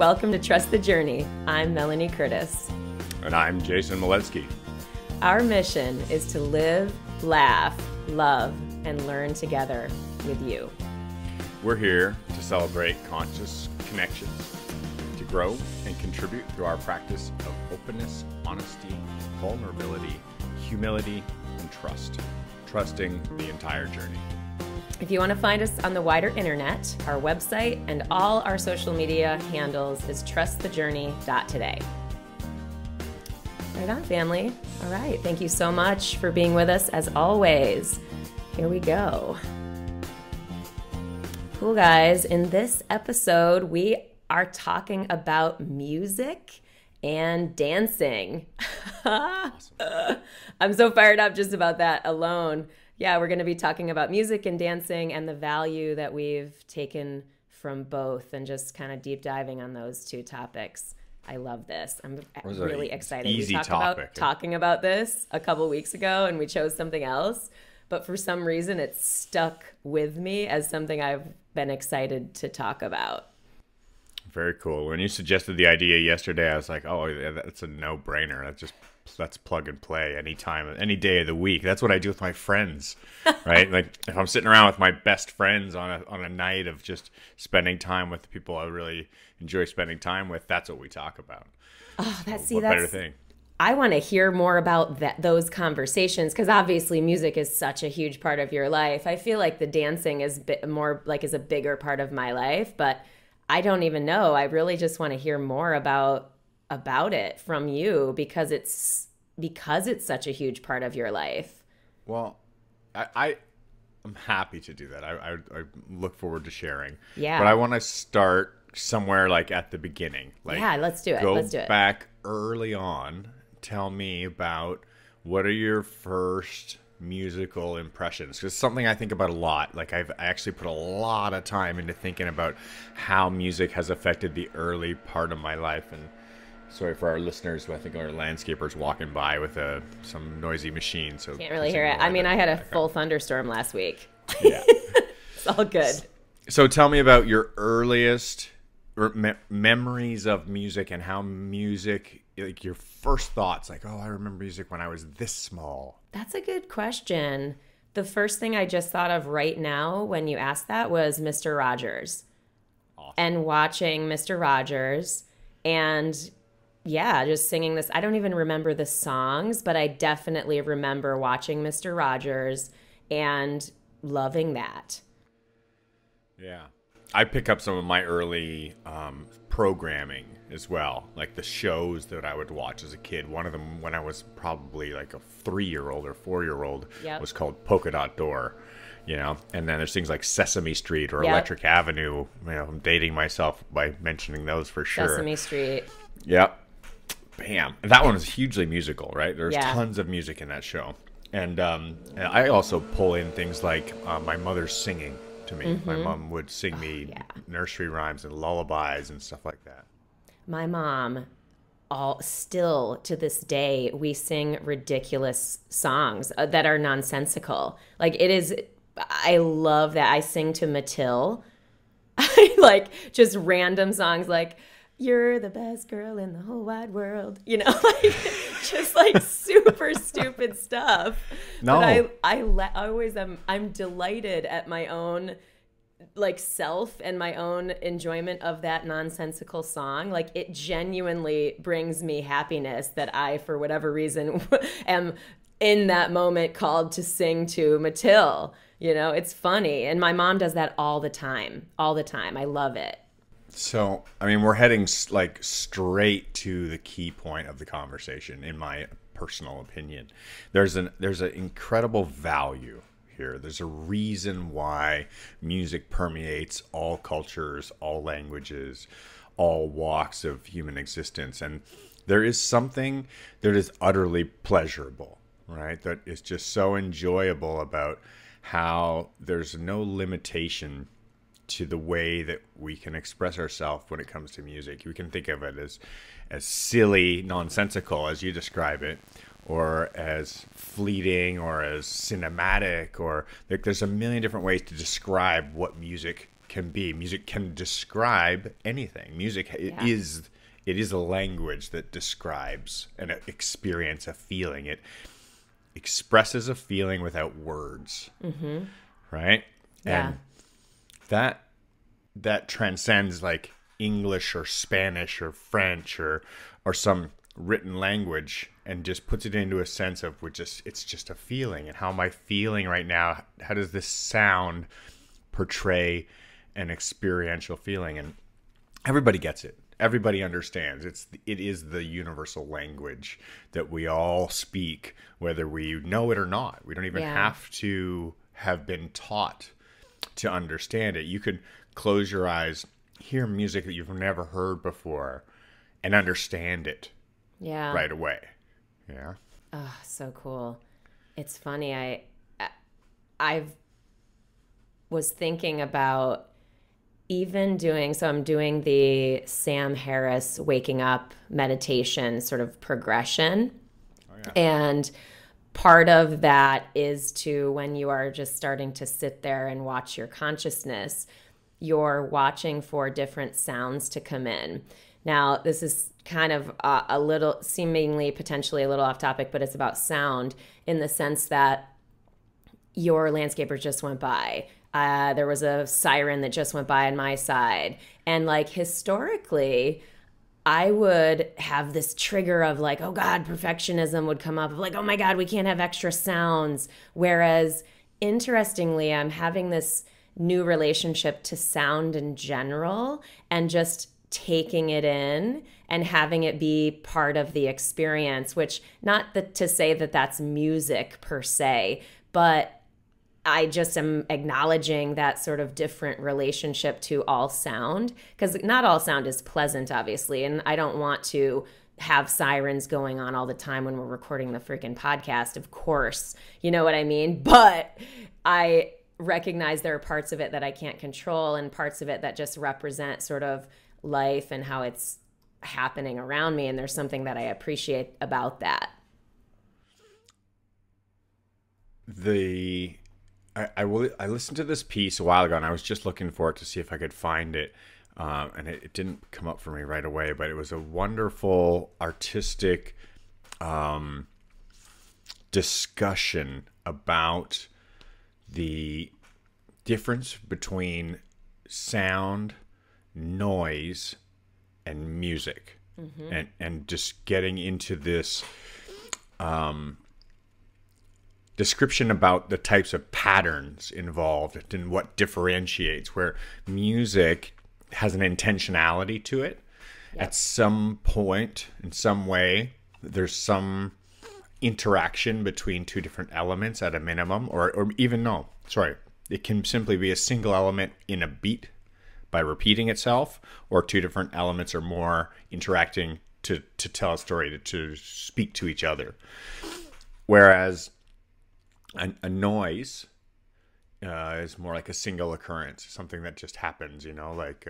Welcome to Trust the Journey. I'm Melanie Curtis. And I'm Jason Maletsky. Our mission is to live, laugh, love, and learn together with you. We're here to celebrate conscious connections, to grow and contribute through our practice of openness, honesty, vulnerability, humility, and trust. Trusting the entire journey. If you want to find us on the wider internet, our website and all our social media handles is trustthejourney.today. Right on, family. All right. Thank you so much for being with us as always. Here we go. Cool, guys. In this episode, we are talking about music and dancing. Awesome. I'm so fired up just about that alone. Yeah, we're going to be talking about music and dancing and the value that we've taken from both and just kind of deep diving on those two topics. I love this. I'm really excited. Easy we talked topic. about talking about this a couple weeks ago and we chose something else, but for some reason it's stuck with me as something I've been excited to talk about. Very cool. When you suggested the idea yesterday, I was like, oh, yeah, that's a no-brainer. That's plug and play anytime, any day of the week. That's what I do with my friends, right? Like if I'm sitting around with my best friends on a night of just spending time with the people I really enjoy spending time with, that's what we talk about. Oh, what better thing? I want to hear more about those conversations because obviously music is such a huge part of your life. I feel like the dancing is is a bigger part of my life, but I don't even know. I really just want to hear more about it from you because it's such a huge part of your life. Well, I'm happy to do that. I look forward to sharing. Yeah. But I want to start somewhere like at the beginning. Like, yeah, let's do it. Go back early on. Tell me about what are your first musical impressions, because it's something I think about a lot. Like I actually put a lot of time into thinking about how music has affected the early part of my life. And sorry for our listeners who I think are landscapers walking by with some noisy machine. So can't really hear it. I mean, I had a full thunderstorm last week. Yeah. It's all good. So tell me about your earliest memories of music and how music, like your first thoughts, like, oh, I remember music when I was this small. That's a good question. The first thing I just thought of right now when you asked that was Mr. Rogers. Awesome. And watching Mr. Rogers and yeah, just singing this. I don't even remember the songs, but I definitely remember watching Mr. Rogers and loving that. Yeah. I pick up some of my early programming as well, like the shows that I would watch as a kid. One of them, when I was probably like a 3-year-old or 4-year-old, was called Polka Dot Door, and then there's things like Sesame Street or Electric Avenue. I'm dating myself by mentioning those for sure. Sesame Street. Yep. Bam. And that one was hugely musical, right? There's tons of music in that show. And I also pull in things like my mother's singing to me. Mm-hmm. My mom would sing me nursery rhymes and lullabies and stuff like that. My mom, still to this day, we sing ridiculous songs that are nonsensical. Like I love that. I sing to Matil. I like just random songs like, you're the best girl in the whole wide world. Like just like super stupid stuff. No. But I always I'm delighted at my own like self and my own enjoyment of that nonsensical song. Like it genuinely brings me happiness that I, for whatever reason, am in that moment called to sing to Matil. It's funny. And my mom does that all the time. I love it. So, I mean, we're heading like straight to the key point of the conversation, in my personal opinion. There's an incredible value here. There's a reason why music permeates all cultures, all languages, all walks of human existence. And there is something that is utterly pleasurable, right? That is just so enjoyable about how there's no limitation to the way that we can express ourselves when it comes to music. We can think of it as silly, nonsensical, as you describe it, or as fleeting, or as cinematic, or like there's a million different ways to describe what music can be. Music can describe anything. Music it is a language that describes an experience, a feeling. It expresses a feeling without words, right? Yeah. And that transcends like English or Spanish or French or some written language, and just puts it into a sense of it's just a feeling. And how am I feeling right now? How does this sound portray an experiential feeling? And everybody gets it. Everybody understands. It is the universal language that we all speak, whether we know it or not. We don't even have to have been taught to understand it. You could close your eyes, hear music that you've never heard before, and understand it right away. Yeah. Oh, so cool. It's funny. I was thinking about even I'm doing the Sam Harris waking up meditation sort of progression. Oh, yeah. And part of that is to, when you are just starting to sit there and watch your consciousness, you're watching for different sounds to come in. Now, this is kind of a little, seemingly potentially a little off topic, but it's about sound in the sense that your landscaper just went by. There was a siren that just went by on my side. And like historically, I would have this trigger of like, oh God, perfectionism would come up of like, oh my God, we can't have extra sounds. Whereas interestingly, I'm having this new relationship to sound in general, and just taking it in and having it be part of the experience, which to say that that's music per se, but I just am acknowledging that sort of different relationship to all sound, because not all sound is pleasant, obviously. And I don't want to have sirens going on all the time when we're recording the freaking podcast, of course. You know what I mean? But I recognize there are parts of it that I can't control, and parts of it that just represent sort of life and how it's happening around me. And there's something that I appreciate about that. I listened to this piece a while ago, and I was just looking for it to see if I could find it. And it didn't come up for me right away, but it was a wonderful artistic discussion about the difference between sound, noise, and music. And just getting into this description about the types of patterns involved and what differentiates, where music has an intentionality to it. Yep. At some point, in some way, there's some interaction between two different elements at a minimum, or even no, sorry, it can simply be a single element in a beat by repeating itself, or two different elements or more interacting to tell a story, to speak to each other. Whereas a noise is more like a single occurrence, something that just happens, like,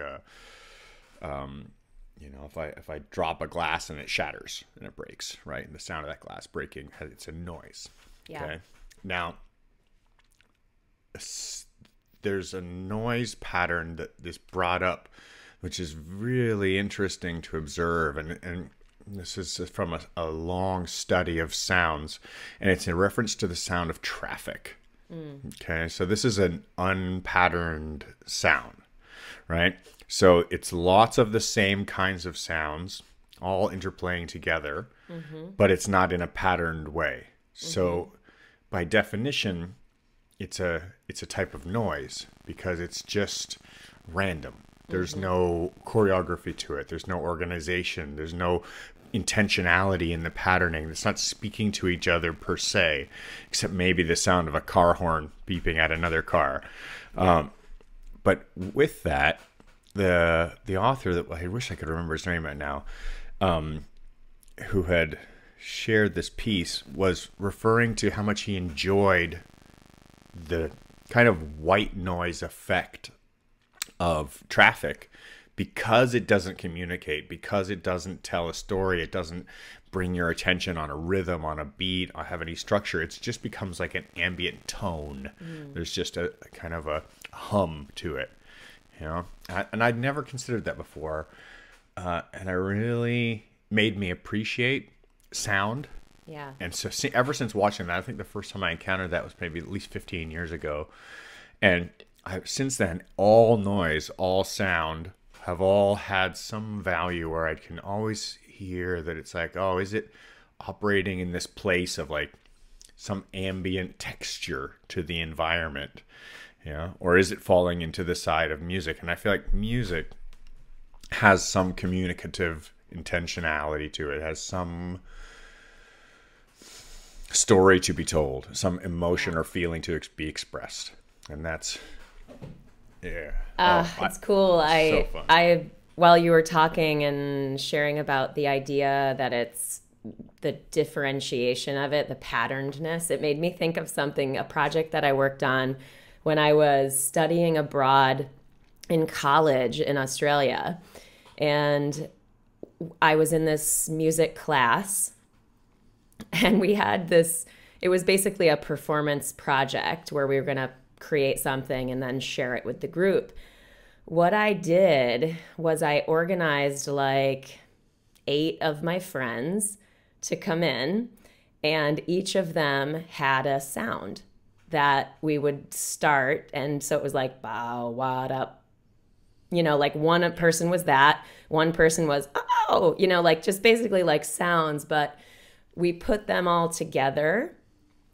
if I drop a glass and it shatters and it breaks, right? And the sound of that glass breaking, it's a noise. Yeah. Okay. Now, there's a noise pattern that is brought up, which is really interesting to observe. And this is from a long study of sounds, and it's in reference to the sound of traffic. Okay, so this is an unpatterned sound, right? So it's lots of the same kinds of sounds all interplaying together, but it's not in a patterned way. So by definition, it's a type of noise because it's just random. There's no choreography to it. There's no organization. There's no intentionality in the patterning. It's not speaking to each other per se, except maybe the sound of a car horn beeping at another car. But with that, the author, that I wish I could remember his name right now, who had shared this piece, was referring to how much he enjoyed the kind of white noise effect of traffic, because it doesn't communicate, because it doesn't tell a story, it doesn't bring your attention on a rhythm, on a beat, or have any structure. It just becomes like an ambient tone. There's just a kind of a hum to it. you know. And I'd never considered that before, and it really made me appreciate sound. Yeah. And so ever since watching that, I think the first time I encountered that was maybe at least 15 years ago. And since then, all noise, all sound have all had some value where I can always hear that it's like, oh, is it operating in this place of like some ambient texture to the environment? Yeah. Or is it falling into the side of music? And I feel like music has some communicative intentionality to it, has some story to be told, some emotion or feeling to be expressed. And that's, yeah. It's cool. So fun. I, while you were talking and sharing about the idea that it's the differentiation of it, the patternedness, it made me think of something, a project that I worked on when I was studying abroad in college in Australia. And I was in this music class, and we had this, it was basically a performance project where we were going to create something and then share it with the group. What I did was I organized like 8 of my friends to come in, and each of them had a sound that we would start. And so it was like, bow, what up? You know, like one person was that, one person was, oh, you know, like just basically like sounds, but we put them all together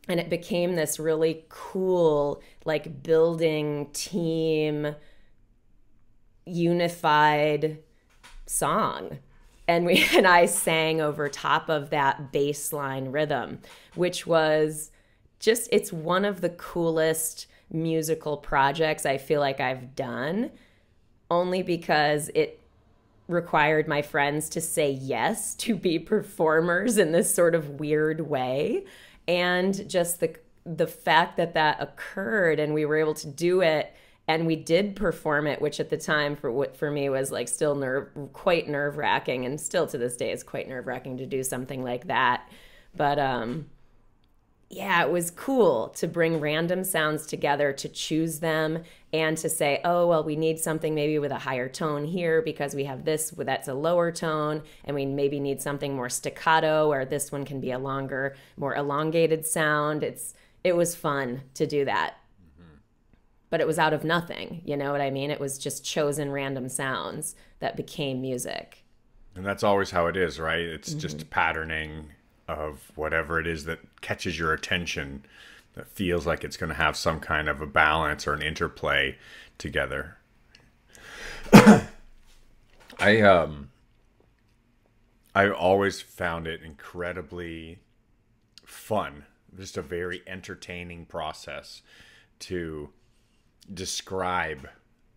and it became this really cool, like building team, unified song. And I sang over top of that bass line rhythm, which was just, it's one of the coolest musical projects I feel like I've done, only because it required my friends to say yes to be performers in this sort of weird way. And just the fact that that occurred and we were able to do it and we did perform it, which at the time for me was like still quite nerve-wracking, and still to this day is quite nerve-wracking to do something like that. But yeah, it was cool to bring random sounds together, to choose them and to say, oh, well, we need something maybe with a higher tone here because we have this that's a lower tone, and we maybe need something more staccato, or this one can be a longer, more elongated sound. It was fun to do that. Mm-hmm. But it was out of nothing, you know what I mean? It was just chosen random sounds that became music. And that's always how it is, right? It's just patterning of whatever it is that catches your attention, that feels like it's going to have some kind of a balance or an interplay together. I always found it incredibly fun, just a very entertaining process to describe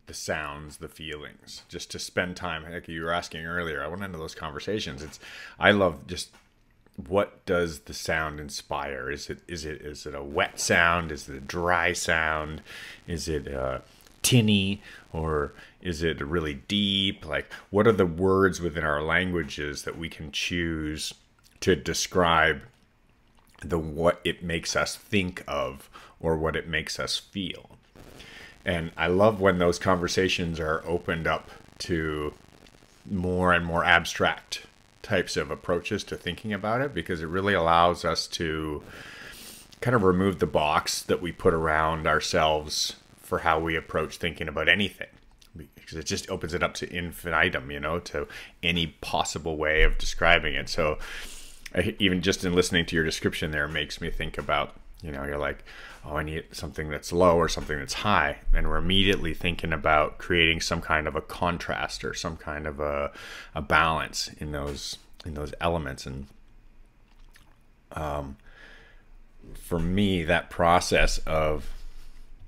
the sounds, the feelings, just to spend time. Like you were asking earlier, I went into those conversations. I love just, what does the sound inspire? Is it a wet sound? Is it a dry sound? Is it tinny, or is it really deep? Like, what are the words within our languages that we can choose to describe what it makes us think of or what it makes us feel? And I love when those conversations are opened up to more and more abstract types of approaches to thinking about it, because it really allows us to kind of remove the box that we put around ourselves for how we approach thinking about anything, because it just opens it up to infinitum, you know, to any possible way of describing it. So even just in listening to your description there makes me think about, you know, you're like, oh, I need something that's low or something that's high. And we're immediately thinking about creating some kind of a contrast or some kind of a balance in those elements. And for me, that process of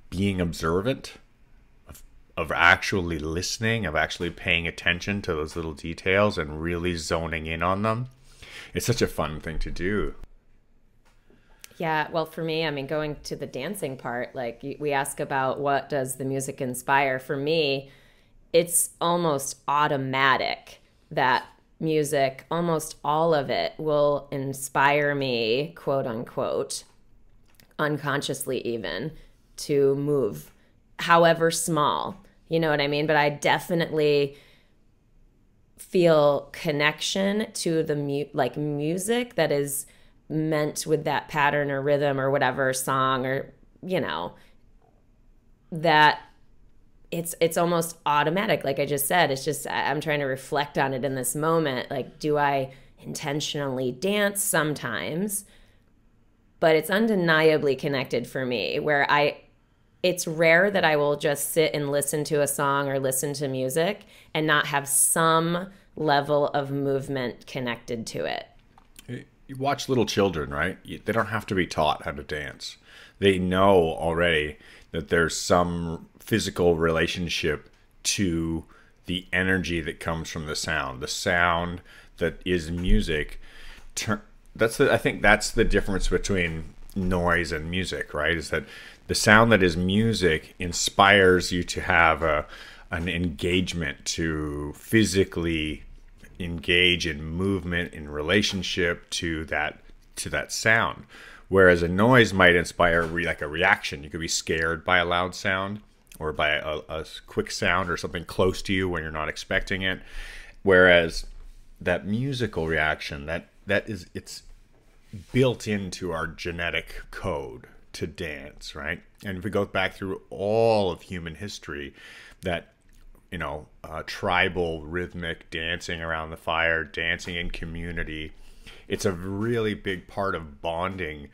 being observant, of actually listening, of actually paying attention to those little details and really zoning in on them, it's such a fun thing to do. Yeah, well, for me, I mean, going to the dancing part, like we ask about what does the music inspire. For me, it's almost automatic that music, almost all of it, will inspire me, quote unquote, unconsciously even, to move, however small. You know what I mean? But I definitely feel connection to the music that is meant with that pattern or rhythm or whatever song, or that it's almost automatic. Like I just said, it's just I'm trying to reflect on it in this moment. Like, do I intentionally dance sometimes? But it's undeniably connected for me, where it's rare that I will just sit and listen to a song or listen to music and not have some level of movement connected to it. You watch little children, right? They don't have to be taught how to dance. They know already that there's some physical relationship to the energy that comes from the sound. The sound that is music. I think that's the difference between noise and music, right? Is that the sound that is music inspires you to have an engagement, to physically engage in movement, in relationship to that sound. Whereas a noise might inspire like a reaction. You could be scared by a loud sound, or by a quick sound, or something close to you when you're not expecting it. Whereas that musical reaction, it's built into our genetic code to dance, right? And if we go back through all of human history, that tribal rhythmic dancing around the fire, dancing in community, it's a really big part of bonding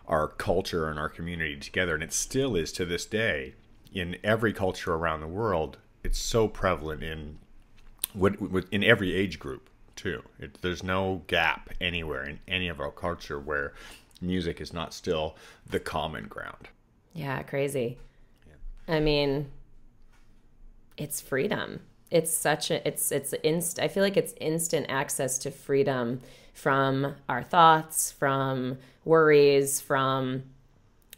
our culture and our community together. And it still is to this day in every culture around the world. It's so prevalent in every age group too. There's no gap anywhere in any of our culture where music is not still the common ground. Yeah, crazy. Yeah. I mean, it's freedom. It's I feel like it's instant access to freedom from our thoughts, from worries, from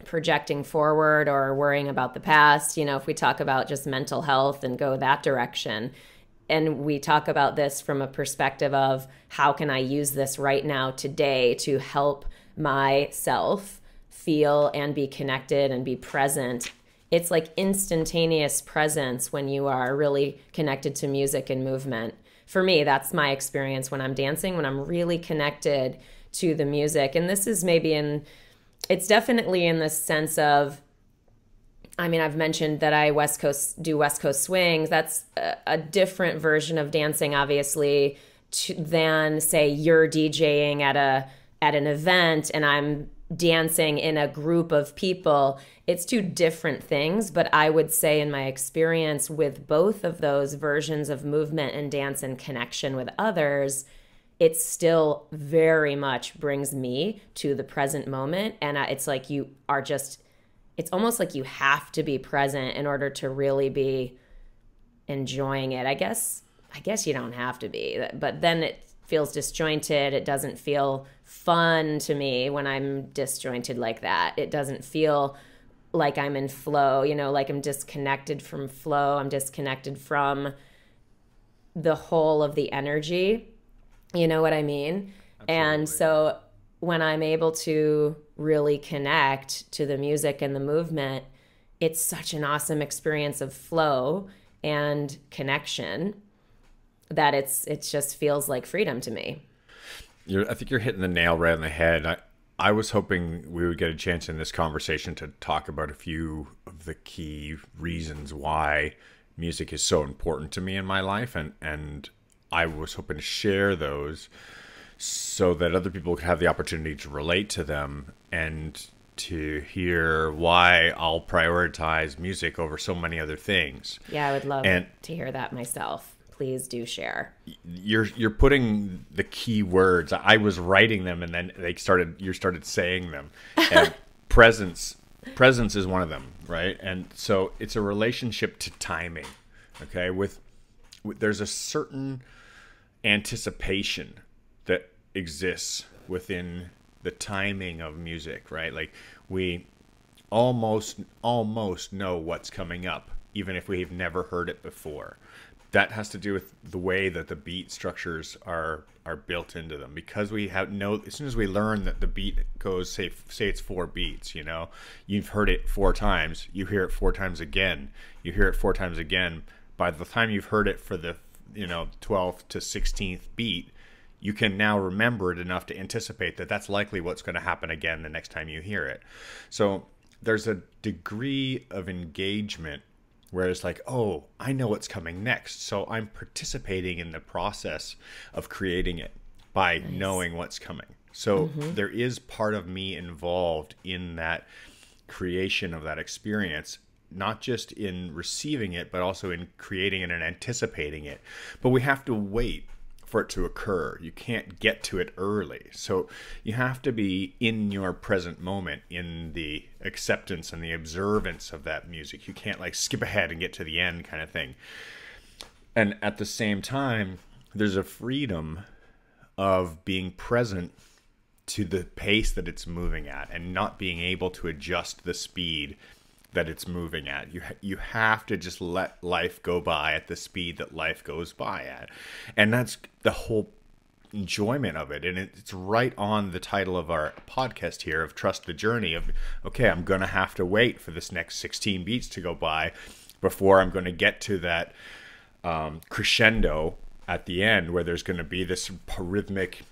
projecting forward or worrying about the past. If we talk about just mental health and go that direction, and we talk about this from a perspective of how can I use this right now today to help myself feel and be connected and be present. It's like instantaneous presence when you are really connected to music and movement. For me, that's my experience when I'm dancing, when I'm really connected to the music. And this is it's definitely in the sense of, I've mentioned that I do West Coast swings. That's a different version of dancing, obviously, than say you're DJing at an event and I'm dancing in a group of people. It's two different things, but I would say in my experience with both of those versions of movement and dance and connection with others, it still very much brings me to the present moment. And it's like it's almost like you have to be present in order to really be enjoying it. I guess you don't have to be, but then it feels disjointed. It doesn't feel fun to me when I'm disjointed like that. It doesn't feel like I'm in flow, like I'm disconnected from flow. I'm disconnected from the whole of the energy. You know what I mean? Absolutely. And so when I'm able to really connect to the music and the movement, it's such an awesome experience of flow and connection that it just feels like freedom to me. I think you're hitting the nail right on the head. I was hoping we would get a chance in this conversation to talk about a few of the key reasons why music is so important to me in my life, and I was hoping to share those so that other people could have the opportunity to relate to them and to hear why I'll prioritize music over so many other things. Yeah, I would love to hear that myself. Please do share. You're putting the key words. I was writing them, and then you started saying them. And presence is one of them, right? And so it's a relationship to timing. Okay, there's a certain anticipation that exists within the timing of music, right? Like we almost know what's coming up even if we've never heard it before. That has to do with the way that the beat structures are built into them, because we have as soon as we learn that the beat goes, say it's 4 beats, you know, you've heard it 4 times, you hear it 4 times again, you hear it 4 times again. By the time you've heard it for the 12th to 16th beat, you can now remember it enough to anticipate that that's likely what's going to happen again the next time you hear it. So there's a degree of engagement where it's like, oh, I know what's coming next. So I'm participating in the process of creating it by knowing what's coming. So there is part of me involved in that creation of that experience, not just in receiving it, but also in creating it and anticipating it. But we have to wait for it to occur. You can't get to it early. So you have to be in your present moment, in the acceptance and the observance of that music. You can't like skip ahead and get to the end kind of thing. And at the same time, there's a freedom of being present to the pace that it's moving at and not being able to adjust the speed that it's moving at. You have to just let life go by at the speed that life goes by at. And that's the whole enjoyment of it. And it's right on the title of our podcast here of Trust the Journey of, okay, I'm going to have to wait for this next 16 beats to go by before I'm going to get to that crescendo at the end where there's going to be this rhythmic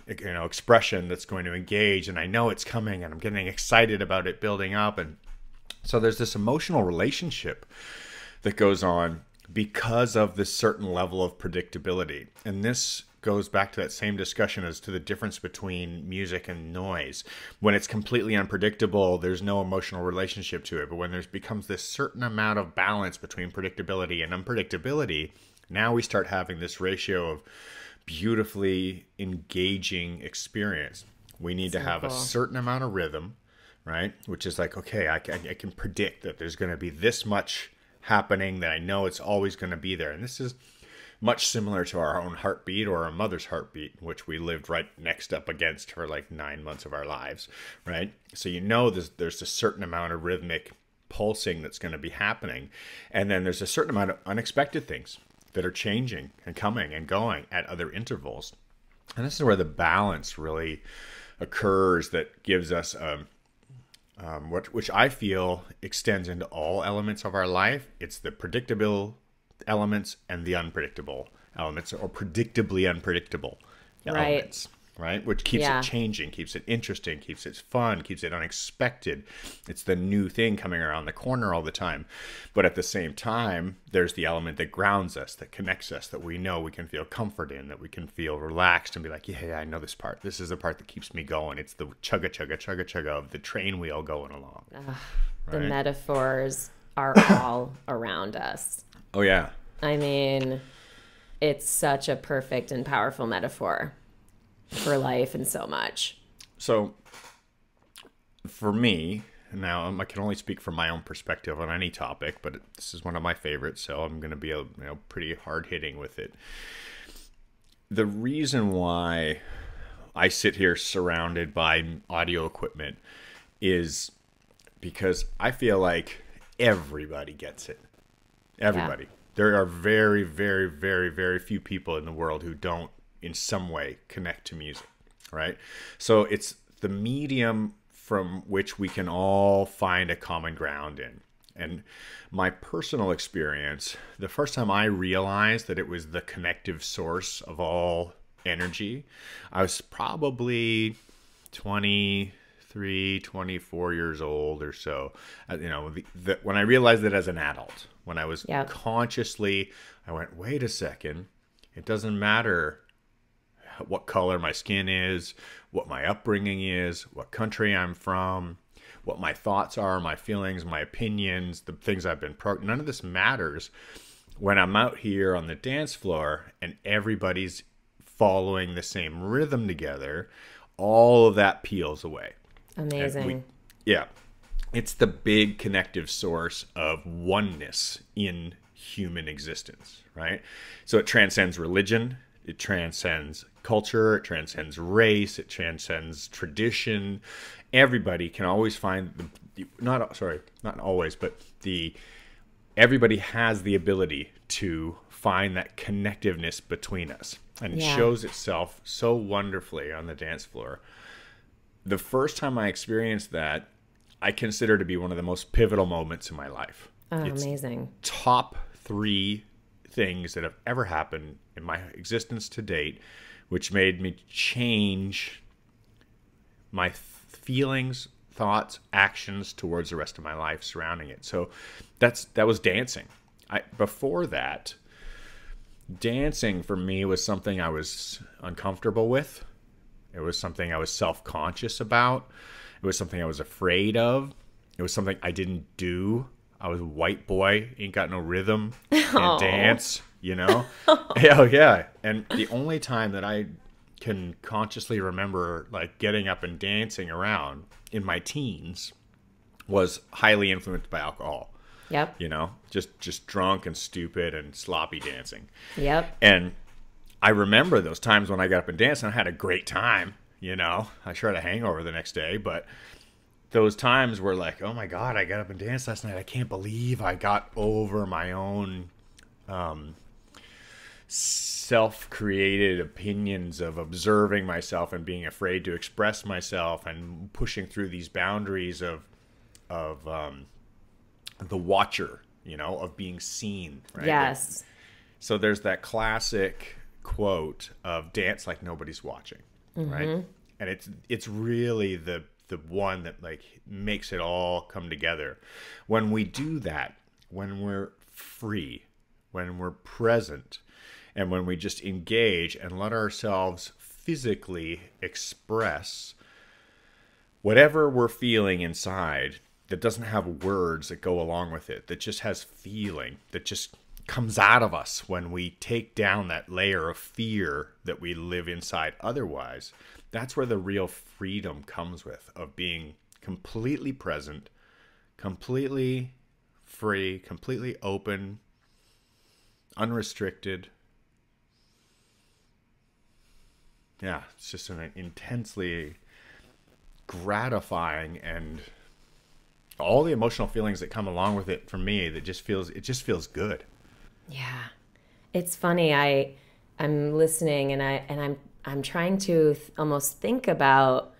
expression that's going to engage, and I know it's coming and I'm getting excited about it building up. And so there's this emotional relationship that goes on because of this certain level of predictability. And this goes back to that same discussion as to the difference between music and noise. When it's completely unpredictable, there's no emotional relationship to it. But when there becomes this certain amount of balance between predictability and unpredictability, now we start having this ratio of beautifully engaging experience. We need to have a certain amount of rhythm, right? Which is like, okay, I can predict that there's going to be this much happening, that I know it's always going to be there. And this is much similar to our own heartbeat or our mother's heartbeat, which we lived right next up against for like 9 months of our lives, right? So there's a certain amount of rhythmic pulsing that's going to be happening. And then there's a certain amount of unexpected things that are changing and coming and going at other intervals. And this is where the balance really occurs that gives us which I feel extends into all elements of our life. It's the predictable elements and the unpredictable elements, or predictably unpredictable elements, right? Which keeps it changing, keeps it interesting, keeps it fun, keeps it unexpected. It's the new thing coming around the corner all the time. But at the same time, there's the element that grounds us, that connects us, that we know we can feel comfort in, that we can feel relaxed and be like, yeah, I know this part. This is the part that keeps me going. It's the chugga, chugga, chugga, chugga of the train wheel going along. Right? The metaphors are all around us. Oh, yeah. I mean, it's such a perfect and powerful metaphor for life and so much. So for me, now I can only speak from my own perspective on any topic, but this is one of my favorites, so I'm going to be pretty hard-hitting with it. The reason why I sit here surrounded by audio equipment is because I feel like everybody gets it. Everybody. Yeah. There are very, very, very, very few people in the world who don't in some way connect to music, right? So it's the medium from which we can all find a common ground in. And my personal experience, the first time I realized that it was the connective source of all energy, I was probably 23, 24 years old or so. When I realized it as an adult, when I was consciously, I went, wait a second, it doesn't matter what color my skin is, what my upbringing is, what country I'm from, what my thoughts are, my feelings, my opinions, the things I've been none of this matters when I'm out here on the dance floor and everybody's following the same rhythm together. All of that peels away. Amazing. It's the big connective source of oneness in human existence, right? So it transcends religion, it transcends culture, it transcends race, it transcends tradition. Everybody can always find not always, but the everybody has the ability to find that connectiveness between us. And it shows itself so wonderfully on the dance floor. The first time I experienced that, I consider to be one of the most pivotal moments in my life. Oh, it's amazing. Top 3 things that have ever happened in my existence to date, which made me change my feelings, thoughts, actions towards the rest of my life surrounding it. So that was dancing. Before that, dancing for me was something I was uncomfortable with. It was something I was self-conscious about. It was something I was afraid of. It was something I didn't do. I was a white boy, ain't got no rhythm, can't dance, you know? Oh, yeah. And the only time that I can consciously remember like getting up and dancing around in my teens was highly influenced by alcohol. Yep. You know, just drunk and stupid and sloppy dancing. Yep. And I remember those times when I got up and danced and I had a great time, you know. I sure had a hangover the next day, but those times were like, oh my God, I got up and danced last night. I can't believe I got over my own self-created opinions of observing myself and being afraid to express myself and pushing through these boundaries of the watcher, you know, of being seen. Right? Yes. So there's that classic quote of dance like nobody's watching, right? And it's really the one that like makes it all come together. When we do that, when we're free, when we're present, and when we just engage and let ourselves physically express whatever we're feeling inside that doesn't have words that go along with it, that just has feeling, that just comes out of us when we take down that layer of fear that we live inside otherwise, that's where the real freedom comes with, of being completely present, completely free, completely open, unrestricted. Yeah, it's just an intensely gratifying, and all the emotional feelings that come along with it for me, it just feels good. Yeah. It's funny. I'm listening and I'm trying to almost think about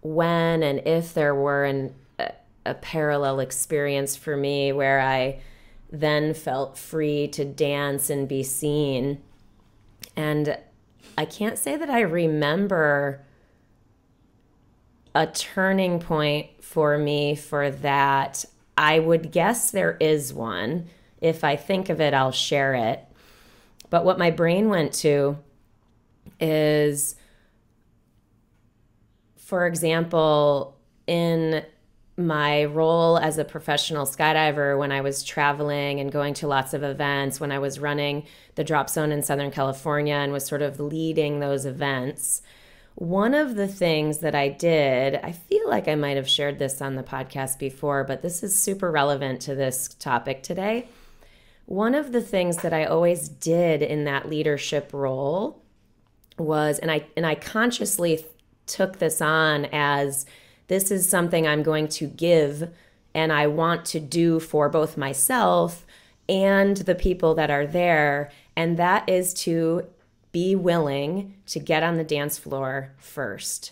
when and if there were a parallel experience for me where I then felt free to dance and be seen. And I can't say that I remember a turning point for me for that. I would guess there is one. If I think of it, I'll share it. But what my brain went to is, for example, in my role as a professional skydiver, when I was traveling and going to lots of events, when I was running the drop zone in Southern California and was sort of leading those events, one of the things that I did, I feel like I might have shared this on the podcast before, but this is super relevant to this topic today. One of the things that I always did in that leadership role was, and I consciously took this on as, this is something I'm going to give and I want to do for both myself and the people that are there. And that is to be willing to get on the dance floor first.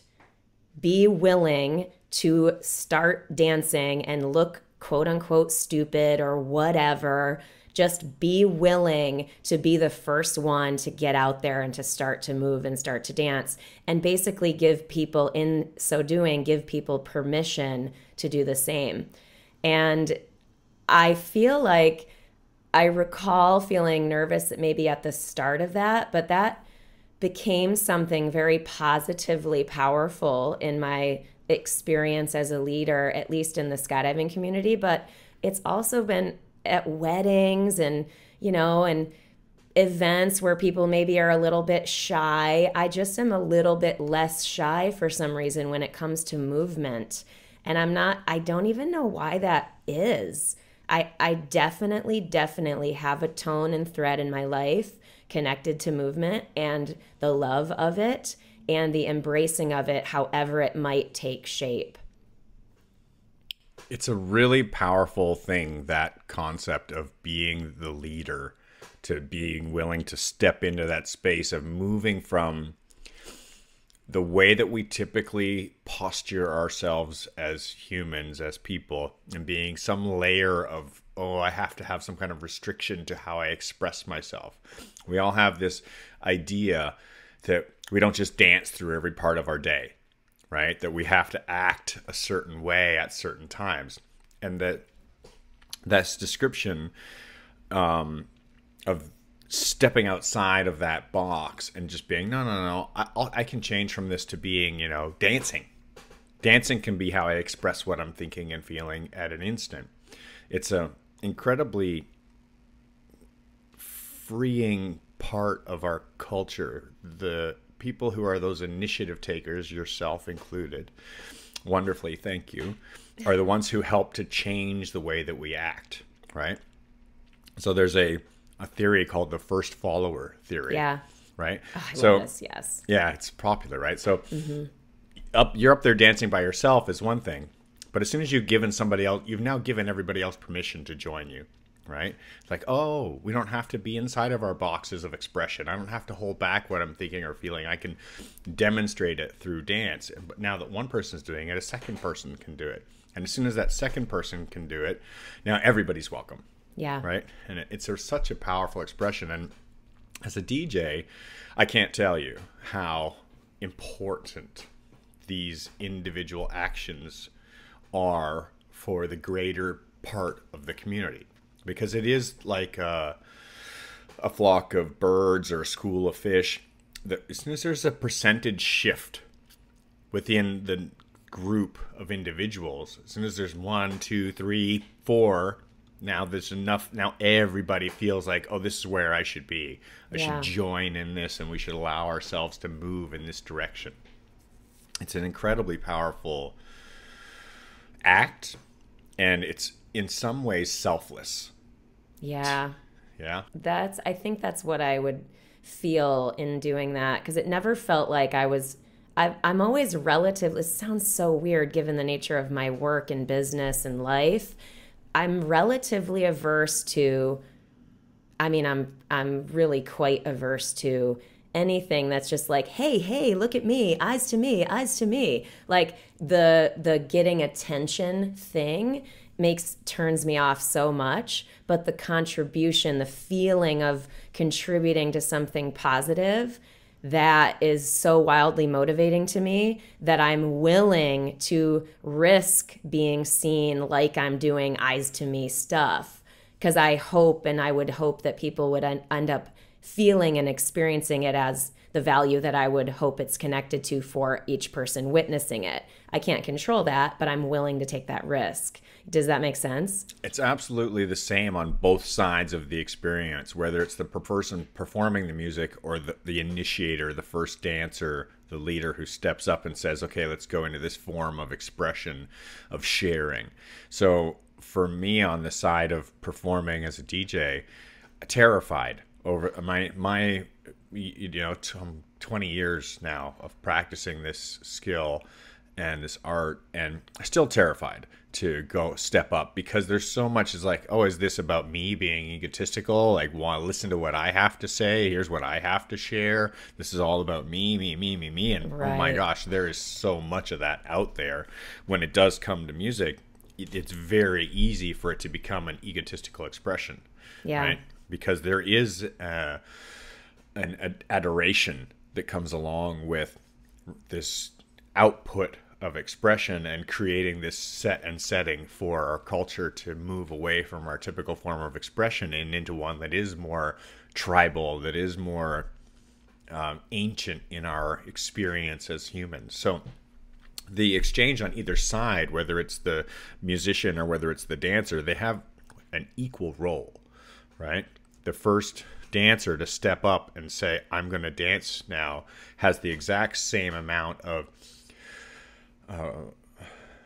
Be willing to start dancing and look quote unquote stupid or whatever. Just be willing to be the first one to get out there and to start to move and start to dance, and basically give people, in so doing, give people permission to do the same. And I feel like I recall feeling nervous maybe at the start of that, but that became something very positively powerful in my experience as a leader, at least in the skydiving community. But it's also been at weddings and, and events where people maybe are a little bit shy. I just am a little bit less shy for some reason when it comes to movement. And I don't even know why that is. I definitely have a tone and thread in my life connected to movement and the love of it and the embracing of it, however it might take shape. It's a really powerful thing, that concept of being the leader, to being willing to step into that space of moving from the way that we typically posture ourselves as humans, as people, and being some layer of, oh, I have to have some kind of restriction to how I express myself. We all have this idea that we don't just dance through every part of our day, right? That we have to act a certain way at certain times. And that's description of stepping outside of that box and just being, no, I can change from this to being, dancing. Dancing can be how I express what I'm thinking and feeling at an instant. It's a incredibly freeing part of our culture. The people who are those initiative takers, yourself included, wonderfully, thank you, are the ones who help to change the way that we act, right? So there's a theory called the first follower theory. Yeah. Right? Oh, I so love this, yes. Yeah, it's popular, right? So you're up there dancing by yourself is one thing, but as soon as you've given somebody else, you've now given everybody else permission to join you, right? It's like, oh, we don't have to be inside of our boxes of expression. I don't have to hold back what I'm thinking or feeling. I can demonstrate it through dance. But now that one person's doing it, a second person can do it. And as soon as that second person can do it, now everybody's welcome. Yeah. Right? And it's such a powerful expression. And as a DJ, I can't tell you how important these individual actions are for the greater part of the community. Because it is like a flock of birds or a school of fish. As soon as there's a percentage shift within the group of individuals, as soon as there's 1, 2, 3, 4, now there's enough. Now everybody feels like, oh, this is where I should be. I should join in this, and we should allow ourselves to move in this direction. It's an incredibly powerful act, and it's in some ways selfless. Yeah. Yeah. I think that's what I would feel in doing that, because it never felt like I'm always relative. It sounds so weird given the nature of my work and business and life. I'm relatively averse to, I'm really quite averse to anything that's just like, hey, look at me, eyes to me, eyes to me. Like the getting attention thing turns me off so much, but the contribution, the feeling of contributing to something positive, that is so wildly motivating to me that I'm willing to risk being seen like I'm doing eyes to me stuff, because I would hope that people would end up feeling and experiencing it as the value that I would hope it's connected to for each person witnessing it. I can't control that, but I'm willing to take that risk. Does that make sense? It's absolutely the same on both sides of the experience, whether it's the person performing the music or the initiator, the first dancer, the leader who steps up and says, okay, let's go into this form of expression, of sharing. So for me, on the side of performing as a DJ, terrified over my 20 years now of practicing this skill and this art, and still terrified to go step up, because there's so much is like, oh, is this about me being egotistical? Like, listen to what I have to say. Here's what I have to share. This is all about me. And Oh my gosh, there is so much of that out there. When it does come to music, it's very easy for it to become an egotistical expression. Yeah. Right? Because there is an adoration that comes along with this output of expression and creating this setting for our culture to move away from our typical form of expression and into one that is more tribal, that is more ancient in our experience as humans. So the exchange on either side, whether it's the musician or whether it's the dancer, they have an equal role, right? The first dancer to step up and say, I'm going to dance now, has the exact same amount of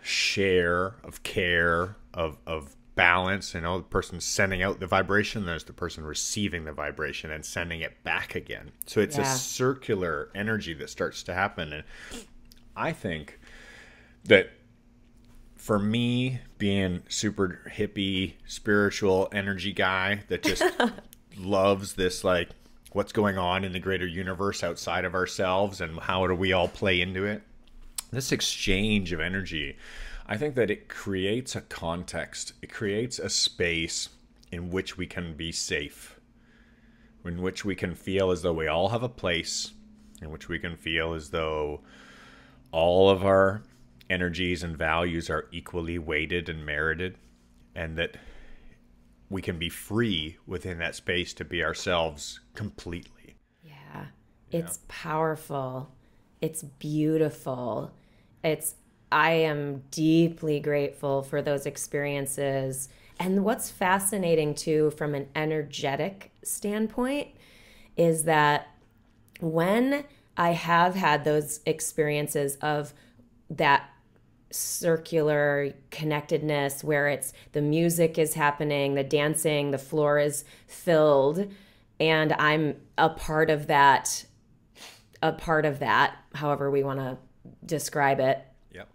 share, of care, of balance. The person sending out the vibration, there's the person receiving the vibration and sending it back again. So it's a circular energy that starts to happen. And I think that for me, being super hippie, spiritual energy guy that just loves this, like, what's going on in the greater universe outside of ourselves and how do we all play into it. This exchange of energy, I think that it creates a context. It creates a space in which we can be safe, in which we can feel as though we all have a place, in which we can feel as though all of our energies and values are equally weighted and merited, and that we can be free within that space to be ourselves completely. Yeah, it's powerful. It's beautiful. I am deeply grateful for those experiences. And what's fascinating too, from an energetic standpoint, is that when I have had those experiences of that circular connectedness where it's the music is happening, the dancing, the floor is filled, and I'm a part of that, however we want to describe it. Yep.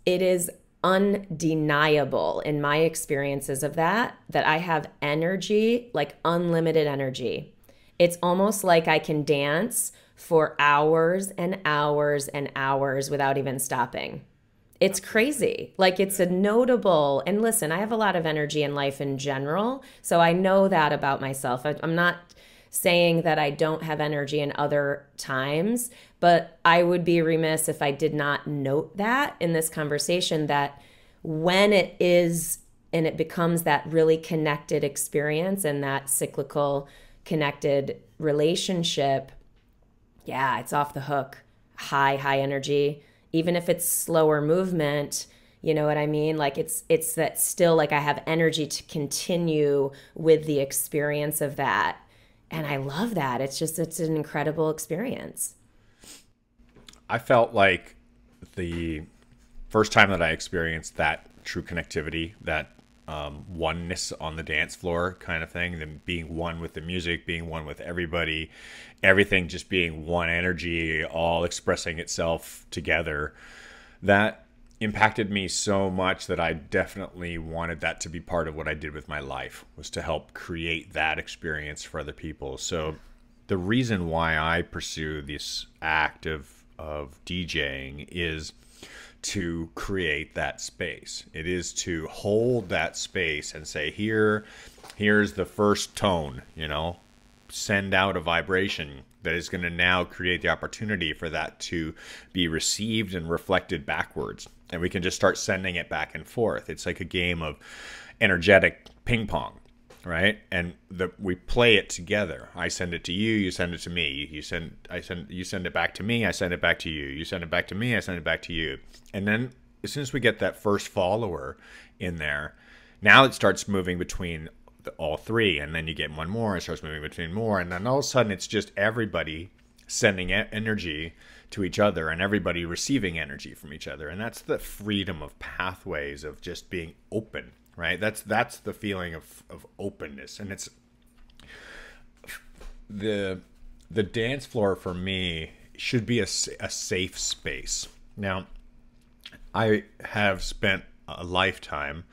It is undeniable in my experiences of that I have energy, like unlimited energy. It's almost like I can dance for hours and hours and hours without even stopping. It's crazy. Like, it's a notable, and listen, I have a lot of energy in life in general, so I know that about myself. I'm not saying that I don't have energy in other times, but I would be remiss if I did not note that in this conversation, that when it is, and it becomes that really connected experience and that cyclical connected relationship, yeah, it's off the hook. High energy. Even if it's slower movement, you know what I mean? Like, it's that still, like, I have energy to continue with the experience of that. And I love that. It's an incredible experience. I felt like the first time that I experienced that true connectivity, that oneness on the dance floor kind of thing, then being one with the music, being one with everybody, everything just being one energy, all expressing itself together, that impacted me so much that I definitely wanted that to be part of what I did with my life, was to help create that experience for other people. So the reason why I pursue this act of DJing is to create that space. It is to hold that space and say, here's the first tone, send out a vibration that is going to now create the opportunity for that to be received and reflected backwards. And we can just start sending it back and forth. It's like a game of energetic ping pong, right? And we play it together. I send it to you, you send it to me. You send it back to me, I send it back to you. You send it back to me, I send it back to you. And then as soon as we get that first follower in there, now it starts moving between all three, and then you get one more, it starts moving between more, and then all of a sudden it's just everybody sending energy to each other and everybody receiving energy from each other. And that's the freedom of pathways, of just being open, right? That's the feeling of openness. And it's the dance floor for me should be a safe space. Now, I have spent a lifetime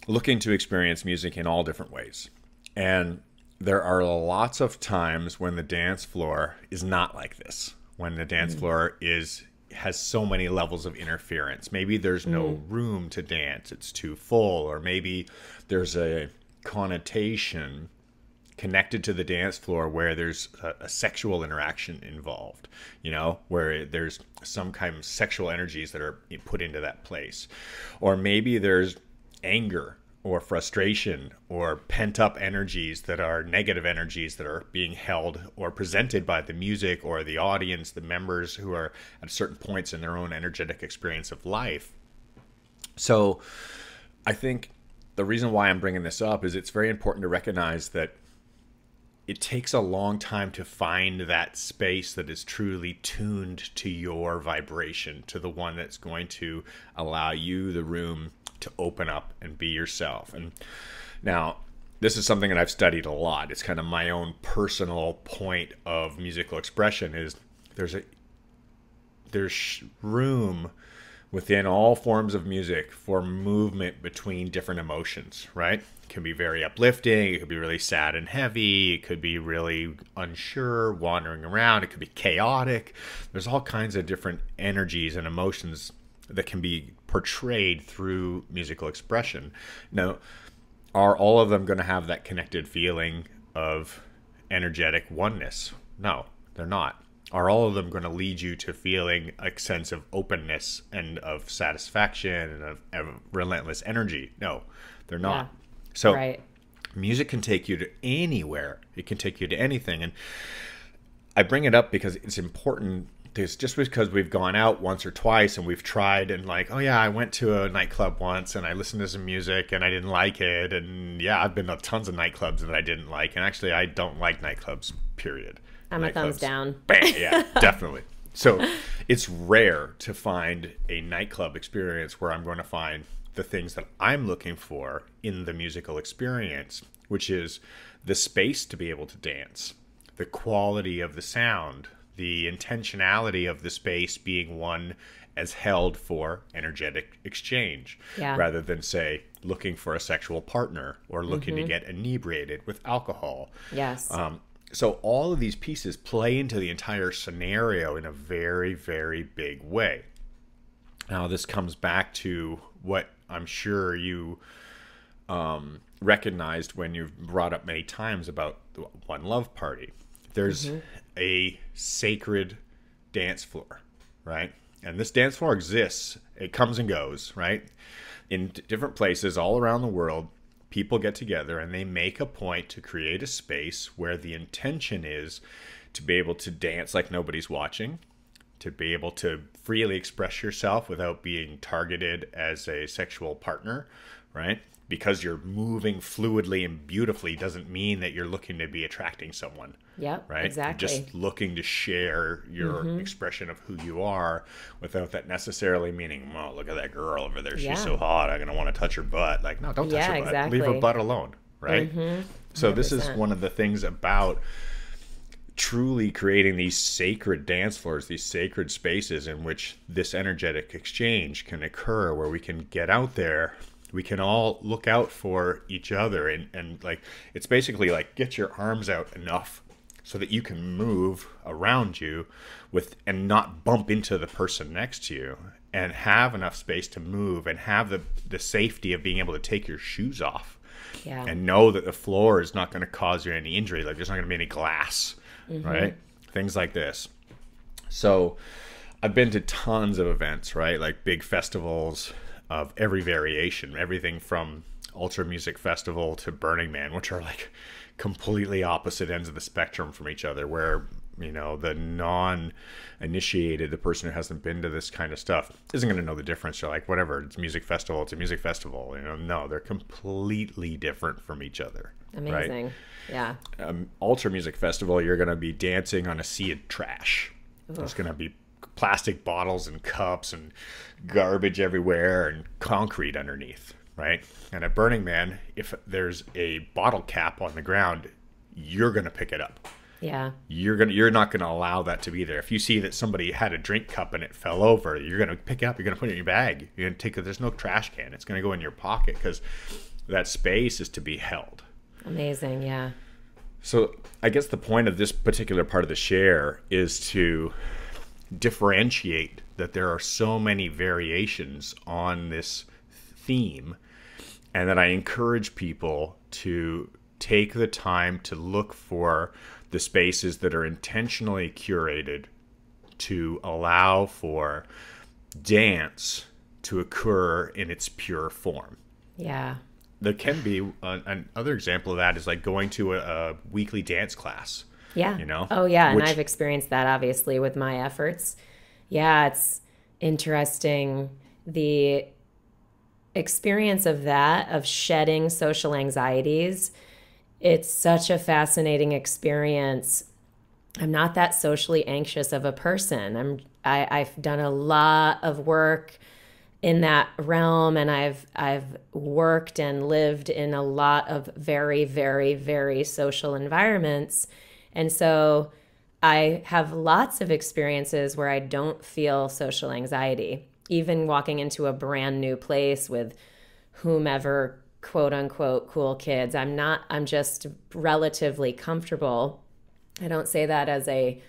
looking to experience music in all different ways. And there are lots of times when the dance floor is not like this, when the dance floor has so many levels of interference. Maybe there's no room to dance, it's too full, or maybe there's a connotation connected to the dance floor where there's a sexual interaction involved, where there's some kind of sexual energies that are put into that place. Or maybe there's anger or frustration or pent-up energies that are negative energies that are being held or presented by the music or the audience, the members who are at certain points in their own energetic experience of life. So I think the reason why I'm bringing this up is it's very important to recognize that it takes a long time to find that space that is truly tuned to your vibration, to the one that's going to allow you the room to open up and be yourself. And now, this is something that I've studied a lot. It's kind of my own personal point of musical expression, is there's room within all forms of music for movement between different emotions, right? It can be very uplifting. It could be really sad and heavy. It could be really unsure, wandering around. It could be chaotic. There's all kinds of different energies and emotions that can be portrayed through musical expression. Now, are all of them going to have that connected feeling of energetic oneness? No, they're not. Are all of them going to lead you to feeling a sense of openness and of satisfaction and of relentless energy? No, they're not. Yeah. So Right. music can take you to anywhere. It can take you to anything. And I bring it up because it's important. There's just because we've gone out once or twice and we've tried and like, oh yeah, I went to a nightclub once and I listened to some music and I didn't like it. And yeah, I've been to tons of nightclubs that I didn't like. And actually, I don't like nightclubs, period. I'm a thumbs down. Bam, yeah, definitely. So it's rare to find a nightclub experience where I'm going to find the things that I'm looking for in the musical experience, which is the space to be able to dance, the quality of the sound, the intentionality of the space being one as held for energetic exchange, rather than, say, looking for a sexual partner or looking to get inebriated with alcohol. Yes. So all of these pieces play into the entire scenario in a very, very big way. Now, this comes back to what I'm sure you recognized when you've brought up many times about the One Love Party. There's a sacred dance floor, right? And this dance floor exists. It comes and goes, right? In different places all around the world, people get together and they make a point to create a space where the intention is to be able to dance like nobody's watching, to be able to freely express yourself without being targeted as a sexual partner, right? Because you're moving fluidly and beautifully doesn't mean that you're looking to be attracting someone. Yep, right? exactly. You're just looking to share your expression of who you are without that necessarily meaning, oh, look at that girl over there. She's so hot. I'm going to want to touch her butt. Like, no, don't touch her butt. Exactly. Leave her butt alone, right? So this is one of the things about truly creating these sacred dance floors, these sacred spaces in which this energetic exchange can occur, where we can get out there, we can all look out for each other, and like, it's basically like, get your arms out enough so that you can move around you with and not bump into the person next to you, and have enough space to move and have the safety of being able to take your shoes off and know that the floor is not going to cause you any injury. Like, there's not going to be any glass, right? Things like this. So I've been to tons of events, right? Like big festivals of every variation, everything from Ultra Music Festival to Burning Man, which are like completely opposite ends of the spectrum from each other, where, you know, the non-initiated, the person who hasn't been to this kind of stuff, isn't going to know the difference. They're like, whatever, it's a music festival, it's a music festival. You know, no, they're completely different from each other. Amazing. Right? Yeah. Ultra Music Festival, you're going to be dancing on a sea of trash. There's going to be plastic bottles and cups and garbage everywhere and concrete underneath, right? And at Burning Man, if there's a bottle cap on the ground, you're going to pick it up. Yeah. You're not going to allow that to be there. If you see that somebody had a drink cup and it fell over, you're going to pick it up, you're going to put it in your bag. You're going to take it. There's no trash can. It's going to go in your pocket because that space is to be held. Amazing. Yeah. So I guess the point of this particular part of the share is to differentiate that there are so many variations on this theme, and that I encourage people to take the time to look for the spaces that are intentionally curated to allow for dance to occur in its pure form. Yeah. There can be another example of that is like going to a weekly dance class. Yeah. You know? Oh, yeah. And I've experienced that, obviously, with my efforts. Yeah, it's interesting. The experience of that, of shedding social anxieties, it's such a fascinating experience. I'm not that socially anxious of a person. I've done a lot of work in that realm, and I've worked and lived in a lot of very, very, very social environments. And so I have lots of experiences where I don't feel social anxiety. even walking into a brand new place with whomever, quote unquote, cool kids. I'm just relatively comfortable. I don't say that as a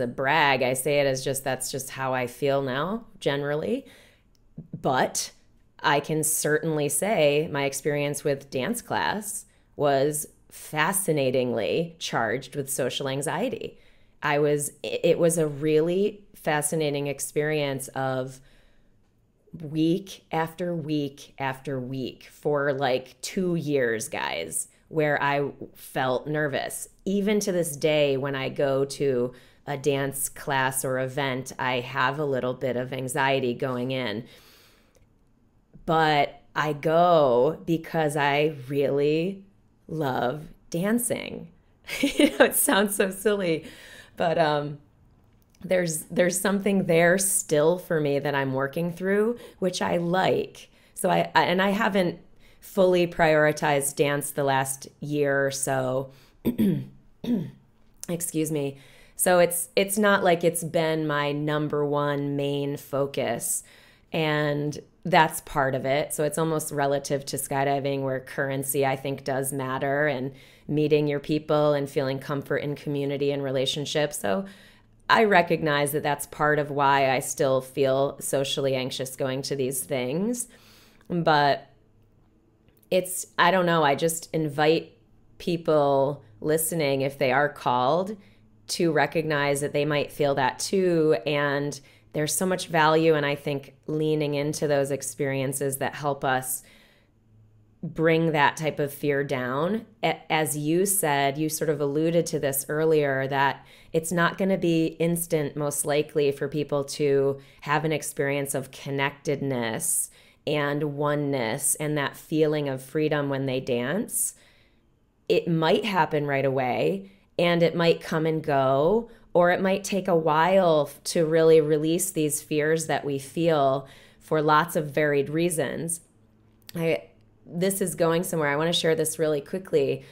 brag. I say it as that's just how I feel now, generally. But I can certainly say my experience with dance class was fascinatingly charged with social anxiety. It was a really fascinating experience of week after week after week for like 2 years, guys, where I felt nervous. Even to this day, when I go to a dance class or event, I have a little bit of anxiety going in. But I go because I really love dancing. It sounds so silly, but there's something there still for me that I'm working through, which I like. So I haven't fully prioritized dance the last year or so. Excuse me. So it's not like it's been my number one main focus, and that's part of it. So it's almost relative to skydiving, where currency, I think, does matter, and meeting your people and feeling comfort in community and relationships. So I recognize that that's part of why I still feel socially anxious going to these things. But I don't know, I just invite people listening, if they are called, to recognize that they might feel that too. And there's so much value, and I think leaning into those experiences that help us bring that type of fear down. As you said, you sort of alluded to this earlier, that it's not going to be instant, most likely, for people to have an experience of connectedness and oneness and that feeling of freedom when they dance. It might happen right away, and it might come and go, or it might take a while to really release these fears that we feel for lots of varied reasons. This is going somewhere. I want to share this really quickly.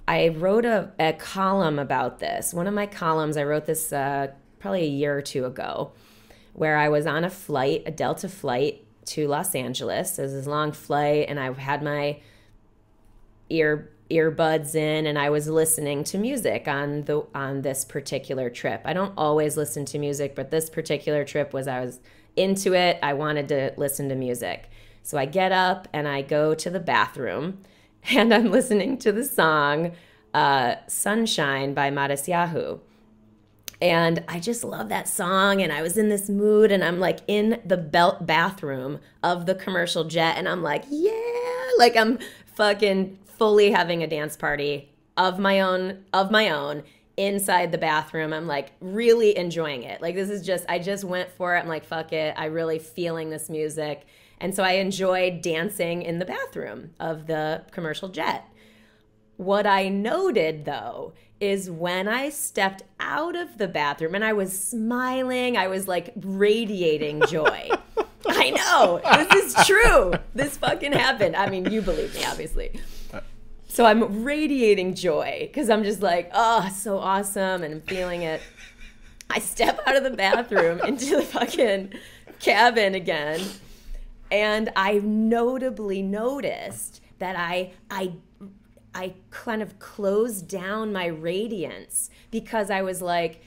I wrote a column about this. One of my columns, I wrote this probably a year or two ago, where I was on a Delta flight to Los Angeles. It was this long flight, and I had my earbuds in, and I was listening to music on this particular trip. I don't always listen to music, but this particular trip I was into it. I wanted to listen to music. So I get up and I go to the bathroom, and I'm listening to the song Sunshine by Matisyahu. And I just love that song, and I was in this mood, and I'm like in the bathroom of the commercial jet, and I'm like, yeah, like I'm fucking fully having a dance party of my own inside the bathroom. I'm like really enjoying it. Like, this is I just went for it. I'm like, fuck it. I really feeling this music. And so I enjoyed dancing in the bathroom of the commercial jet. What I noted, though, is when I stepped out of the bathroom and I was smiling, I was like radiating joy. I know, this is true. This fucking happened. I mean, you believe me, obviously. So I'm radiating joy because I'm just like, oh, so awesome, and I'm feeling it. I step out of the bathroom into the fucking cabin again, and I notably noticed that I kind of closed down my radiance, because I was like,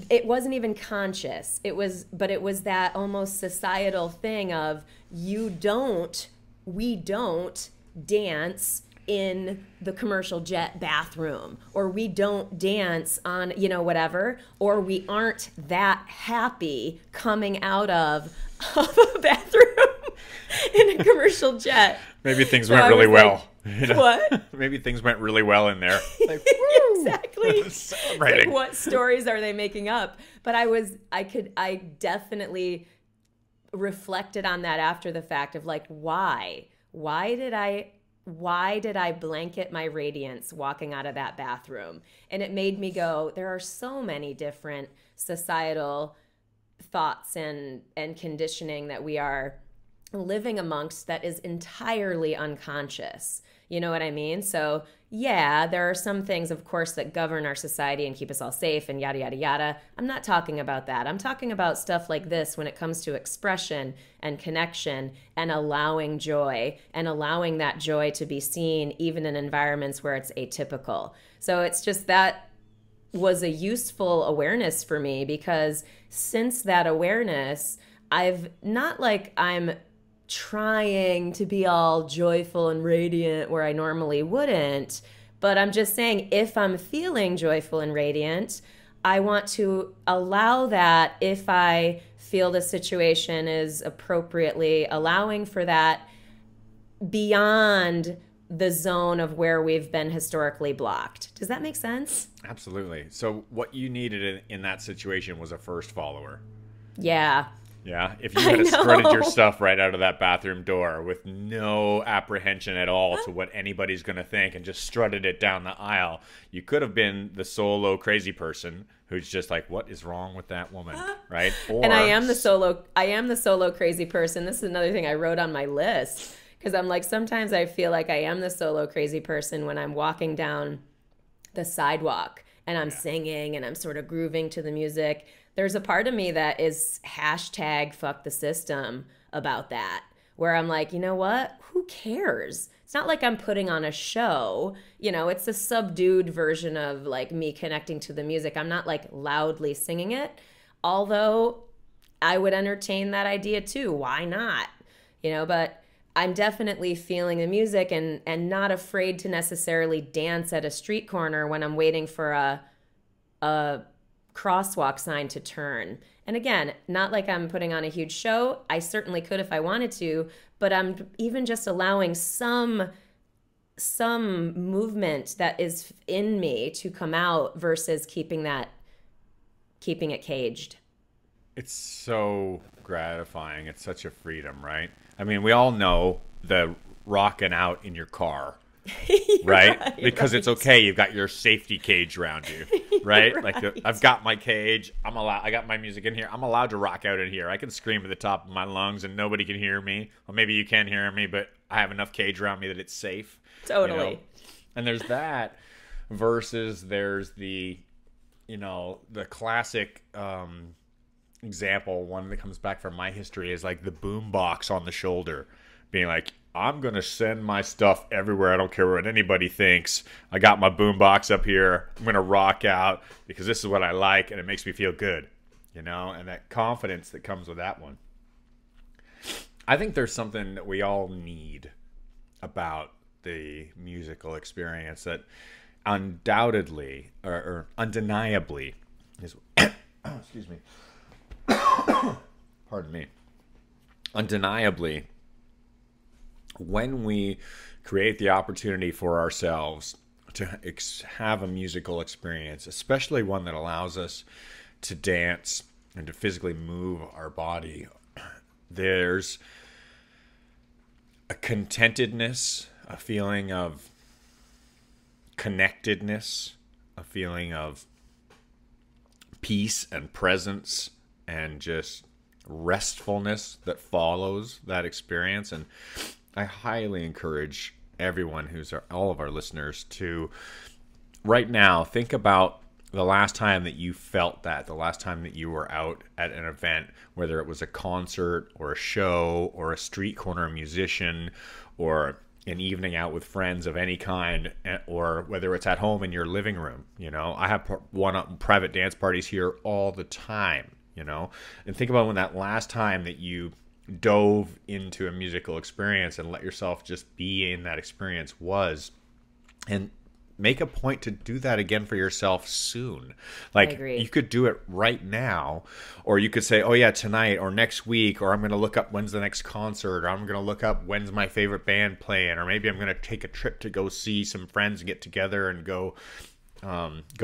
it wasn't even conscious. But it was that almost societal thing of we don't dance in the commercial jet bathroom, or we don't dance on, whatever, or we aren't that happy coming out of a bathroom in a commercial jet. Maybe things went really well. Like, what? Maybe things went really well in there. Like, exactly. Celebrating. Like, what stories are they making up? But I definitely reflected on that after the fact of like, why did I blanket my radiance walking out of that bathroom? And it made me go, there are so many different societal thoughts and conditioning that we are living amongst that is entirely unconscious. You know what I mean? So, yeah, there are some things, of course, that govern our society and keep us all safe and yada, yada, yada. I'm not talking about that. I'm talking about stuff like this when it comes to expression and connection and allowing joy and allowing that joy to be seen even in environments where it's atypical. So it's just that was a useful awareness for me, because since that awareness, I've not like I'm trying to be all joyful and radiant where I normally wouldn't, but I'm just saying if I'm feeling joyful and radiant, I want to allow that if I feel the situation is appropriately allowing for that beyond the zone of where we've been historically blocked. Does that make sense? Absolutely. So what you needed in that situation was a first follower. Yeah. Yeah, if you had strutted your stuff right out of that bathroom door with no apprehension at all to what anybody's going to think and just strutted it down the aisle, you could have been the solo crazy person who's just like, what is wrong with that woman, right? Or, and I am the solo crazy person. This is another thing I wrote on my list, because I'm like, sometimes I feel like I am the solo crazy person when I'm walking down the sidewalk and I'm singing and I'm sort of grooving to the music. There's a part of me that is hashtag fuck the system about that, where I'm like, you know what? Who cares? It's not like I'm putting on a show. You know, it's a subdued version of like me connecting to the music. I'm not like loudly singing it, although I would entertain that idea too. Why not? You know, but I'm definitely feeling the music and not afraid to necessarily dance at a street corner when I'm waiting for a crosswalk sign to turn. And again, not like I'm putting on a huge show. I certainly could if I wanted to, but I'm even just allowing some movement that is in me to come out versus keeping it caged. It's so gratifying. It's such a freedom, right? I mean, we all know the rocking out in your car. Right? Because it's okay. You've got your safety cage around you, right? Like I've got my cage. I got my music in here. I'm allowed to rock out in here. I can scream at the top of my lungs and nobody can hear me. Well, maybe you can hear me, but I have enough cage around me that it's safe. Totally. You know? And there's that versus there's the classic example, one that comes back from my history is like the boom box on the shoulder, being like, I'm going to send my stuff everywhere. I don't care what anybody thinks. I got my boombox up here. I'm going to rock out because this is what I like and it makes me feel good, you know, and that confidence that comes with that one. I think there's something that we all need about the musical experience that undoubtedly or undeniably is, excuse me, pardon me, undeniably, when we create the opportunity for ourselves to have a musical experience, especially one that allows us to dance and to physically move our body, there's a contentedness, a feeling of connectedness, a feeling of peace and presence and just restfulness that follows that experience. And I highly encourage everyone all of our listeners to right now think about the last time that you felt that, the last time that you were out at an event, whether it was a concert or a show or a street corner musician or an evening out with friends of any kind, or whether it's at home in your living room. You know, I have private dance parties here all the time, you know, and think about when that last time that you dove into a musical experience and let yourself just be in that experience was, and make a point to do that again for yourself soon. Like you could do it right now, or you could say, oh yeah, tonight or next week, or I'm going to look up when's the next concert, or I'm going to look up when's my favorite band playing, or maybe I'm going to take a trip to go see some friends and get together and go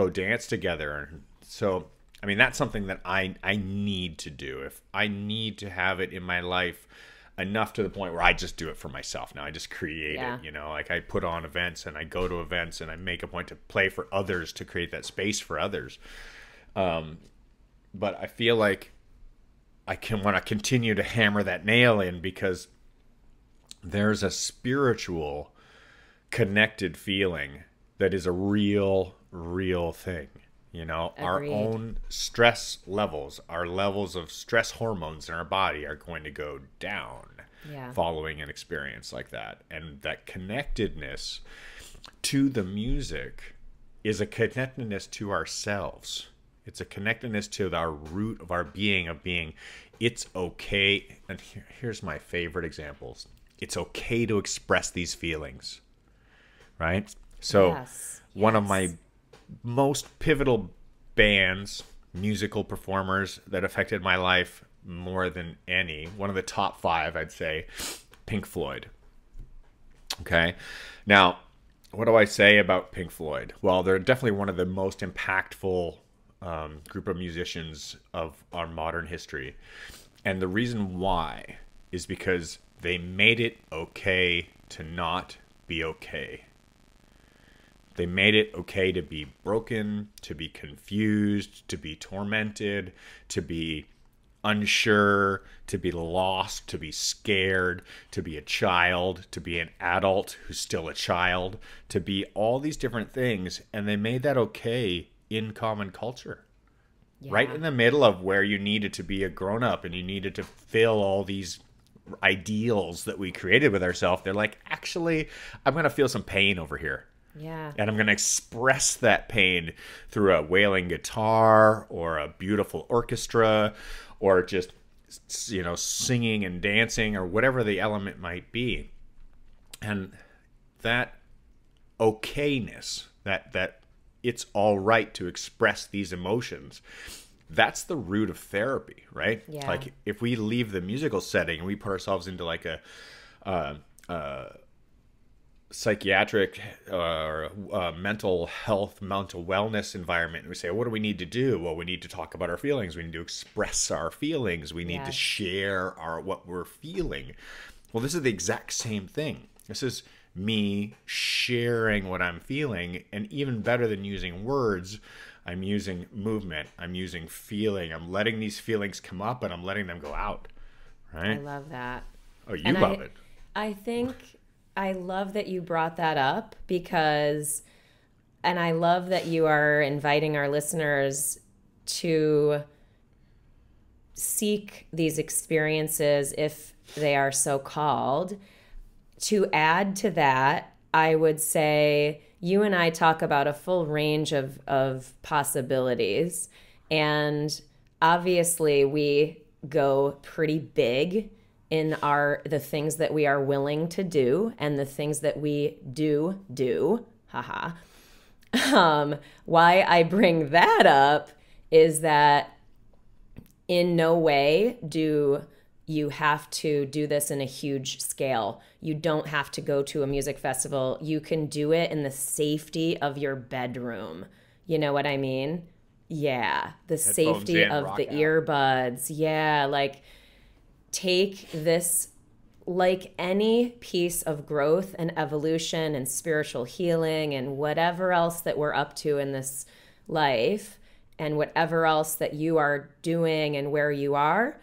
dance together. And so I mean, that's something that I need to do. If I need to have it in my life enough to the point where I just do it for myself now. I just create it, you know, like I put on events and I go to events and I make a point to play for others, to create that space for others. But I feel like I want to continue to hammer that nail in, because there's a spiritual connected feeling that is a real thing. You know, Agreed. our own stress levels, our levels of stress hormones in our body are going to go down following an experience like that. And that connectedness to the music is a connectedness to ourselves. It's a connectedness to our root of our being, it's okay. And here's my favorite examples. It's okay to express these feelings, right? So one of my most pivotal bands, musical performers that affected my life more than any, one of the top 5, I'd say, Pink Floyd. Okay. Now, what do I say about Pink Floyd? Well, they're definitely one of the most impactful group of musicians of our modern history. And the reason why is because they made it okay to not be okay. They made it okay to be broken, to be confused, to be tormented, to be unsure, to be lost, to be scared, to be a child, to be an adult who's still a child, to be all these different things. And they made that okay in common culture. Yeah. Right in the middle of where you needed to be a grown-up and you needed to fill all these ideals that we created with ourselves. They're like, actually, I'm going to feel some pain over here. Yeah. And I'm going to express that pain through a wailing guitar or a beautiful orchestra or just, you know, singing and dancing or whatever the element might be. And that okayness, that it's all right to express these emotions, that's the root of therapy, right? Yeah. Like if we leave the musical setting and we put ourselves into like a psychiatric or mental health, mental wellness environment, and we say, what do we need to do? Well, we need to talk about our feelings. We need to express our feelings. We need to share what we're feeling. Well, this is the exact same thing. This is me sharing what I'm feeling, and even better than using words, I'm using movement. I'm using feeling. I'm letting these feelings come up, and I'm letting them go out. Right? I love that. Oh, you love it. I think I love that you brought that up because, and I love that you are inviting our listeners to seek these experiences, if they are so called. To add to that, I would say you and I talk about a full range of possibilities. And obviously we go pretty big in the things that we are willing to do and the things that we do. Haha. Why I bring that up is that in no way do you have to do this in a huge scale. You don't have to go to a music festival. You can do it in the safety of your bedroom. You know what I mean? Yeah. The Headphones safety in, of the earbuds. Yeah. Like, take this like any piece of growth and evolution and spiritual healing and whatever else that we're up to in this life and whatever else that you are doing and where you are,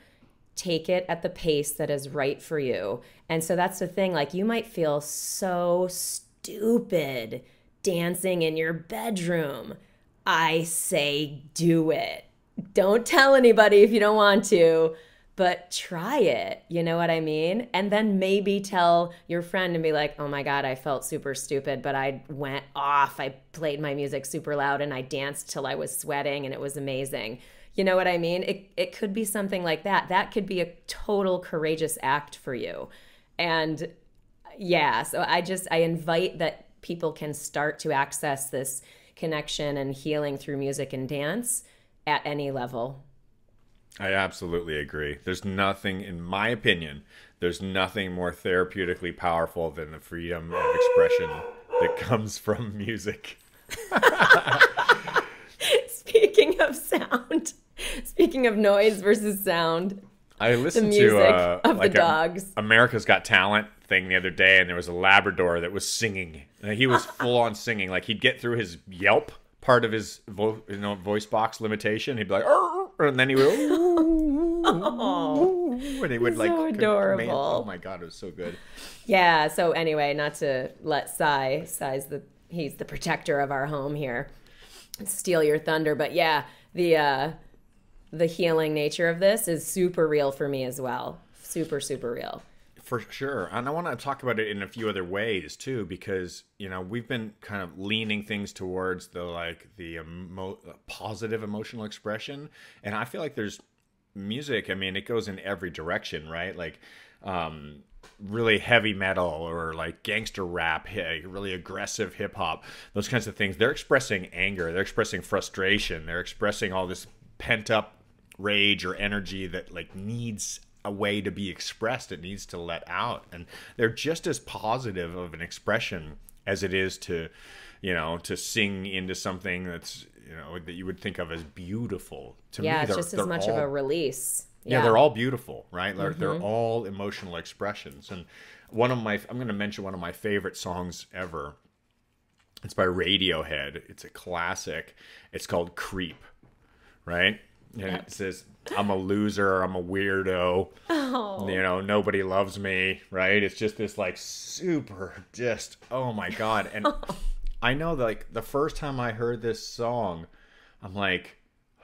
take it at the pace that is right for you. And so that's the thing, like you might feel so stupid dancing in your bedroom. I say do it. Don't tell anybody if you don't want to, but try it. You know what I mean? And then maybe tell your friend and be like, oh my God, I felt super stupid, but I went off. I played my music super loud and I danced till I was sweating and it was amazing. You know what I mean? It could be something like that. That could be a total courageous act for you. And yeah, so I invite that people can start to access this connection and healing through music and dance at any level. I absolutely agree. There's nothing, in my opinion, there's nothing more therapeutically powerful than the freedom of expression that comes from music. Speaking of sound, speaking of noise versus sound, I listened the music to of the dogs. America's Got Talent thing the other day, and there was a Labrador that was singing. And he was full on singing. Like he'd get through his yelp part of his voice box limitation. He'd be like, "Arr!" And then he would, and it would like so adorable. Oh my God, it was so good. Yeah. So anyway, not to let he's the protector of our home here, steal your thunder, but yeah, the healing nature of this is super real for me as well. Super, super real. For sure. And I want to talk about it in a few other ways too, because, you know, we've been kind of leaning things towards the positive emotional expression. And I feel like there's music, I mean, it goes in every direction, right? Like, really heavy metal or like gangster rap, really aggressive hip hop, those kinds of things. They're expressing anger. They're expressing frustration. They're expressing all this pent up rage or energy that like needs a way to be expressed. It needs to let out, and they're just as positive of an expression as it is to, you know, to sing into something that's, you know, that you would think of as beautiful. To me, it's just as much of a release. Yeah, they're all beautiful, right? They're all emotional expressions. And I'm going to mention one of my favorite songs ever. It's by Radiohead. It's a classic. It's called Creep, right? And it says, I'm a loser, I'm a weirdo, you know, nobody loves me, right? It's just this like super just, oh my God. And I know that like the first time I heard this song, I'm like,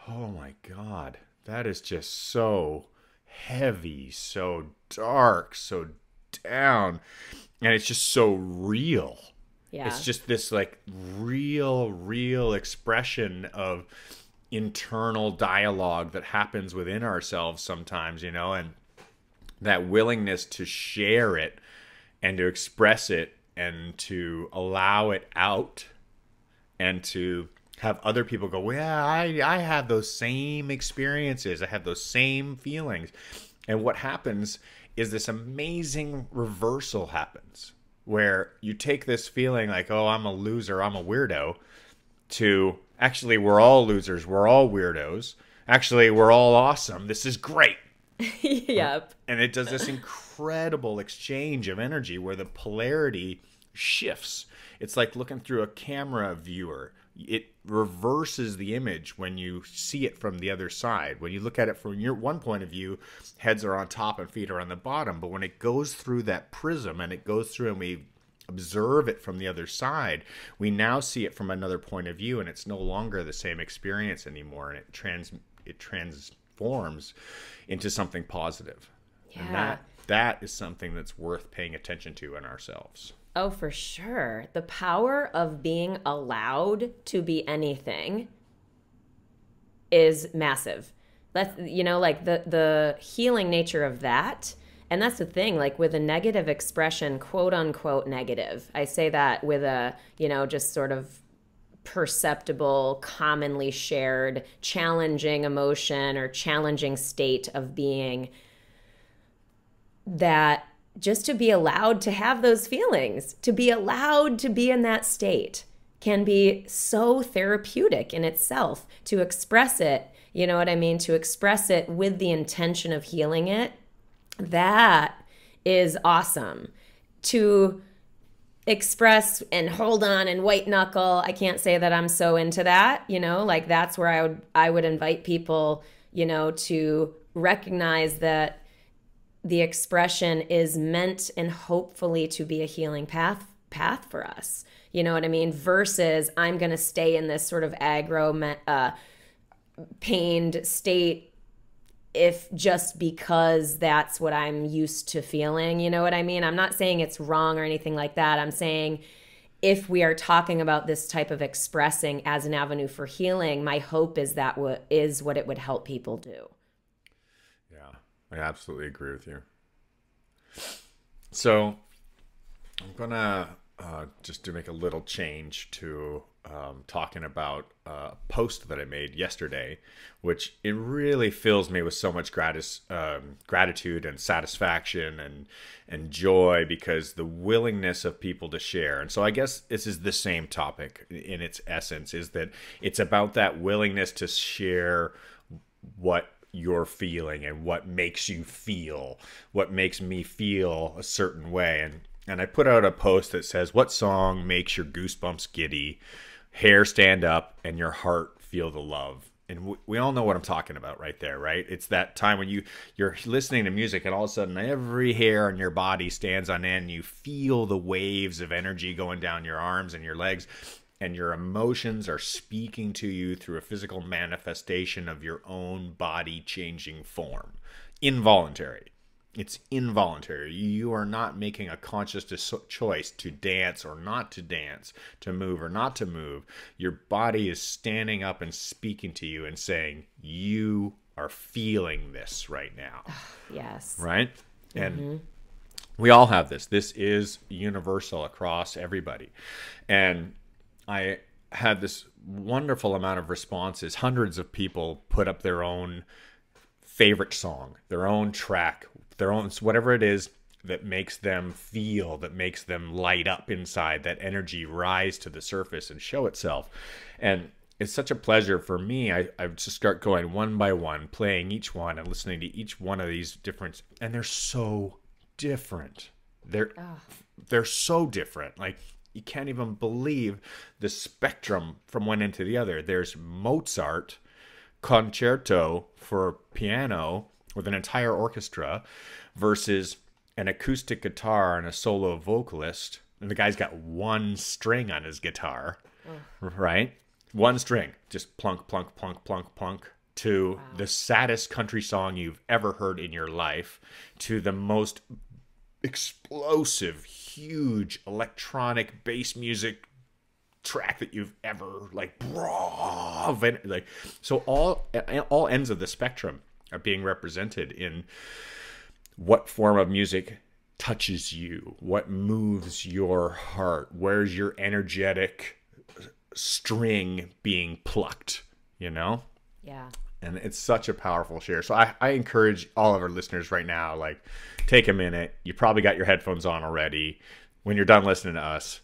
oh my God, that is just so heavy, so dark, so down. And it's just so real. Yeah. It's just this like real expression of internal dialogue that happens within ourselves sometimes, you know, and that willingness to share it and to express it and to allow it out and to have other people go, well, yeah, I have those same experiences. I have those same feelings. And what happens is this amazing reversal happens where you take this feeling like, oh, I'm a loser, I'm a weirdo, to actually, we're all losers, we're all weirdos. Actually, we're all awesome. This is great. Yep. And it does this incredible exchange of energy where the polarity shifts. It's like looking through a camera viewer. It reverses the image when you see it from the other side. When you look at it from your one point of view, heads are on top and feet are on the bottom. But when it goes through that prism and it goes through and we observe it from the other side, we now see it from another point of view, and it's no longer the same experience anymore, and it transforms into something positive. Yeah. And that is something that's worth paying attention to in ourselves. Oh, for sure. The power of being allowed to be anything is massive. That's, you know, like the healing nature of that. And that's the thing, like with a negative expression, quote unquote negative. I say that with a, you know, just sort of perceptible, commonly shared, challenging emotion or challenging state of being, that just to be allowed to have those feelings, to be allowed to be in that state can be so therapeutic in itself. To express it, you know what I mean? To express it with the intention of healing it. That is awesome. To express and hold on and white knuckle, I can't say that I'm so into that, you know, like that's where I would invite people, you know, to recognize that the expression is meant and hopefully to be a healing path for us. You know what I mean? Versus I'm going to stay in this sort of aggro, pained state if just because that's what I'm used to feeling, you know what I mean? I'm not saying it's wrong or anything like that. I'm saying if we are talking about this type of expressing as an avenue for healing, my hope is that is what it would help people do. Yeah, I absolutely agree with you. So I'm going to just to make a little change to talking about a post that I made yesterday, which it really fills me with so much gratitude and satisfaction and joy, because the willingness of people to share. And so I guess this is the same topic in its essence, is that it's about that willingness to share what you're feeling and what makes you feel, what makes me feel a certain way. And I put out a post that says, what song makes your goosebumps giddy, hair stand up, and your heart feel the love? And we all know what I'm talking about right there, right? It's that time when you're listening to music and all of a sudden every hair on your body stands on end. You feel the waves of energy going down your arms and your legs, and your emotions are speaking to you through a physical manifestation of your own body changing form. Involuntary. It's involuntary. You are not making a conscious choice to dance or not to dance, to move or not to move. Your body is standing up and speaking to you and saying, you are feeling this right now. Yes. Right? And we all have this. This is universal across everybody. And I had this wonderful amount of responses. Hundreds of people put up their own favorite song, their own track, their own, whatever it is that makes them feel, that makes them light up inside, that energy rise to the surface and show itself. And it's such a pleasure for me. I just start going one by one, playing each one and listening to each one of these different, and they're so different. They're so different. Like, you can't even believe the spectrum from one end to the other. There's Mozart concerto for piano with an entire orchestra versus an acoustic guitar and a solo vocalist. And the guy's got one string on his guitar, right? One string, just plunk, plunk, plunk, plunk, plunk, to the saddest country song you've ever heard in your life, to the most explosive, huge electronic bass music track that you've ever so all ends of the spectrum are being represented in what form of music touches you, what moves your heart, where's your energetic string being plucked, Yeah. And it's such a powerful share. So I encourage all of our listeners right now, like, take a minute. You probably got your headphones on already. When you're done listening to us,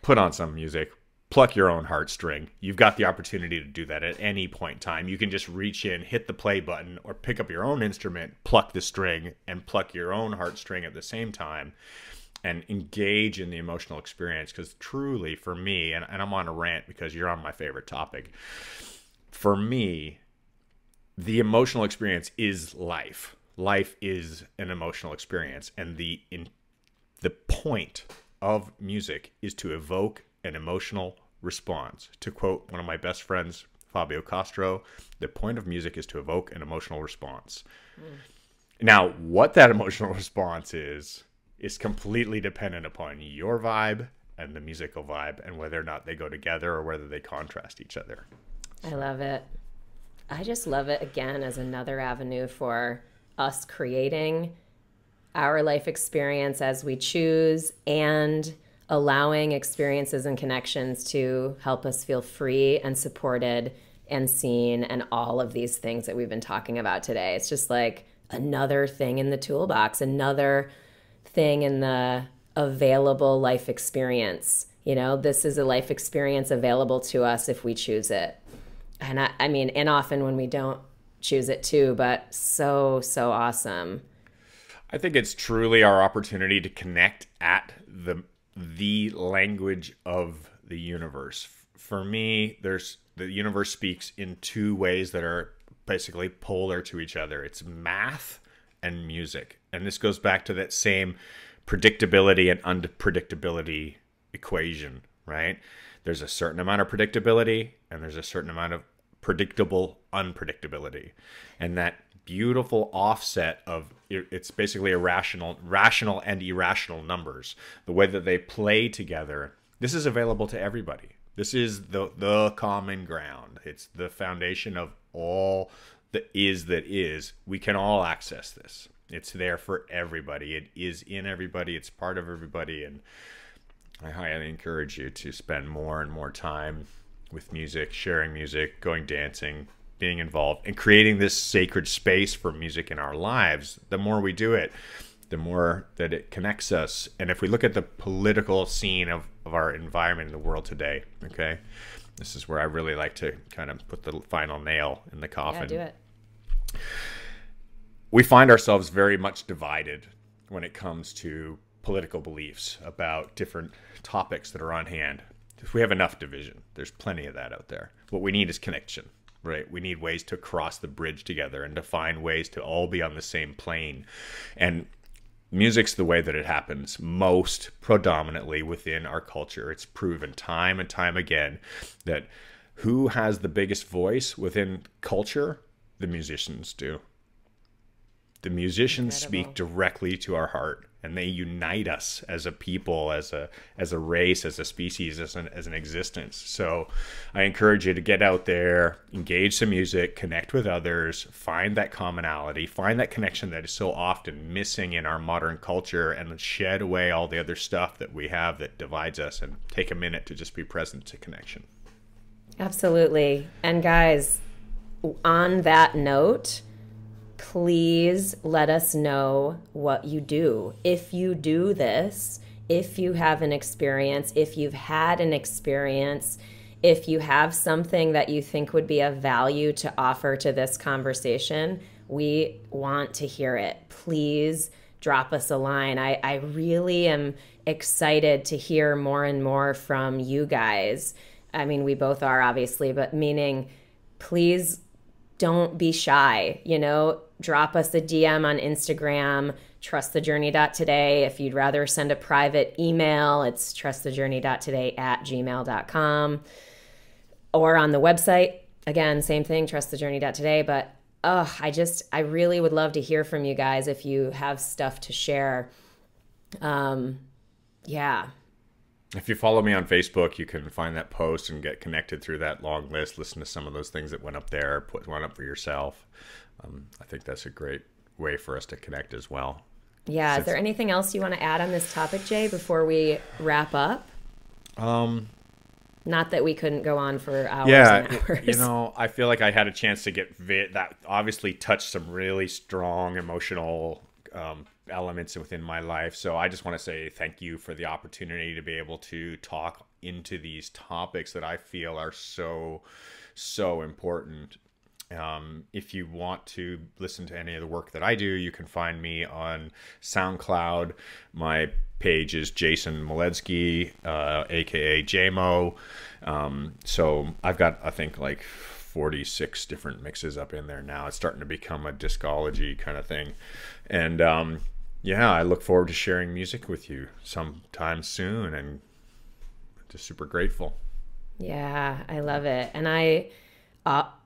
put on some music, pluck your own heartstring. You've got the opportunity to do that at any point in time. You can just reach in, hit the play button, or pick up your own instrument, pluck the string, and pluck your own heartstring at the same time, and engage in the emotional experience. Because truly, for me, and I'm on a rant because you're on my favorite topic, for me, the emotional experience is life. Life is an emotional experience. And the point of music is to evoke an emotional response. To quote one of my best friends, Fabio Castro, the point of music is to evoke an emotional response. Now, what that emotional response is completely dependent upon your vibe and the musical vibe, and whether or not they go together or whether they contrast each other. I love it. I just love it, again, as another avenue for us creating our life experience as we choose, and allowing experiences and connections to help us feel free and supported and seen, and all of these things that we've been talking about today. It's just like another thing in the toolbox, another thing in the available life experience. This is a life experience available to us if we choose it. And and often when we don't choose it too, but so awesome. I think it's truly our opportunity to connect at the language of the universe. For me, the universe speaks in two ways that are basically polar to each other. It's math and music. And this goes back to that same predictability and unpredictability equation, right? There's a certain amount of predictability and there's a certain amount of predictable unpredictability. And that beautiful offset of, it's basically rational and irrational numbers, the way that they play together. This is available to everybody. This is the common ground. It's the foundation of all that is. We can all access this. It's there for everybody. It is in everybody. It's part of everybody. And I highly encourage you to spend more and more time with music, sharing music, going dancing, being involved, and creating this sacred space for music in our lives. The more we do it, the more that it connects us. And if we look at the political scene of our environment in the world today, okay, this is where I really like to kind of put the final nail in the coffin. Yeah, do it. We find ourselves very much divided when it comes to political beliefs about different topics that are on hand. If we have enough division, there's plenty of that out there. What we need is connection. right? We need ways to cross the bridge together and to find ways to all be on the same plane. And music's the way that it happens most predominantly within our culture. It's proven time and time again that who has the biggest voice within culture? The musicians do. The musicians speak directly to our heart, and they unite us as a people, as a race, as a species, as an existence. So I encourage you to get out there, engage some music, connect with others, find that commonality, find that connection that is so often missing in our modern culture, and shed away all the other stuff that we have that divides us, and take a minute to just be present to connection. Absolutely. And guys, on that note, please let us know what you do. If you do this, if you have an experience, if you've had an experience, if you have something that you think would be of value to offer to this conversation, we want to hear it. Please drop us a line. I really am excited to hear more and more from you guys. I mean, we both are, obviously, but meaning, please don't be shy, drop us a DM on Instagram, trustthejourney.today. If you'd rather send a private email, it's trustthejourney.today@gmail.com. Or on the website, again, same thing, trustthejourney.today. But I really would love to hear from you guys if you have stuff to share. Yeah. If you follow me on Facebook, you can find that post and get connected through that long list. Listen to some of those things that went up there. Put one up for yourself. I think that's a great way for us to connect as well. Yeah. Is there anything else you want to add on this topic, Jay, before we wrap up? Not that we couldn't go on for hours and hours. I feel like I had a chance to get that obviously touched some really strong emotional elements within my life. So I just want to say thank you for the opportunity to be able to talk into these topics that I feel are so, so important. If you want to listen to any of the work that I do, you can find me on SoundCloud. My page is Jason Moledzki, aka JMO. So I've got, I think, like 46 different mixes up in there now. It's starting to become a discology kind of thing. And I look forward to sharing music with you sometime soon, and just super grateful. Yeah, I love it. And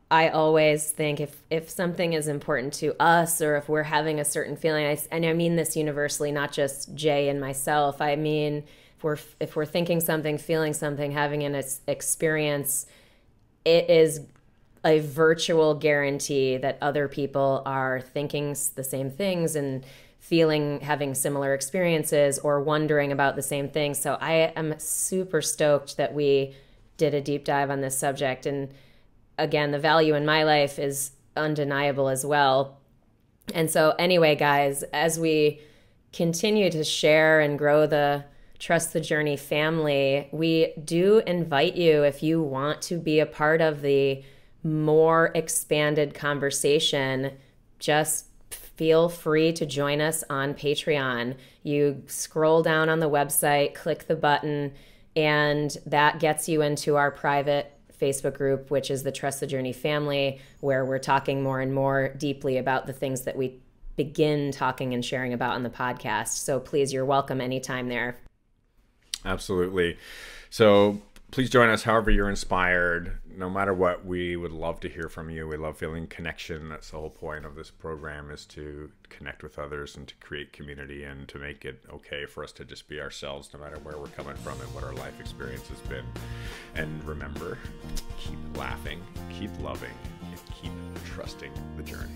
I always think if something is important to us, or if we're having a certain feeling, and I mean this universally, not just Jay and myself, I mean if we're thinking something, feeling something, having an experience, it is a virtual guarantee that other people are thinking the same things and having similar experiences, or wondering about the same thing. So I am super stoked that we did a deep dive on this subject. And again, the value in my life is undeniable as well. And so anyway, guys, as we continue to share and grow the Trust the Journey family, we do invite you, if you want to be a part of the more expanded conversation, just feel free to join us on Patreon. You scroll down on the website, click the button, and that gets you into our private Facebook group, which is the Trust the Journey family, where we're talking more and more deeply about the things that we begin talking and sharing about on the podcast. So please, you're welcome anytime there. Absolutely. So please join us however you're inspired. No matter what, we would love to hear from you. We love feeling connection. That's the whole point of this program, is to connect with others and to create community, and to make it okay for us to just be ourselves, no matter where we're coming from and what our life experience has been. And remember, keep laughing, keep loving, and keep trusting the journey.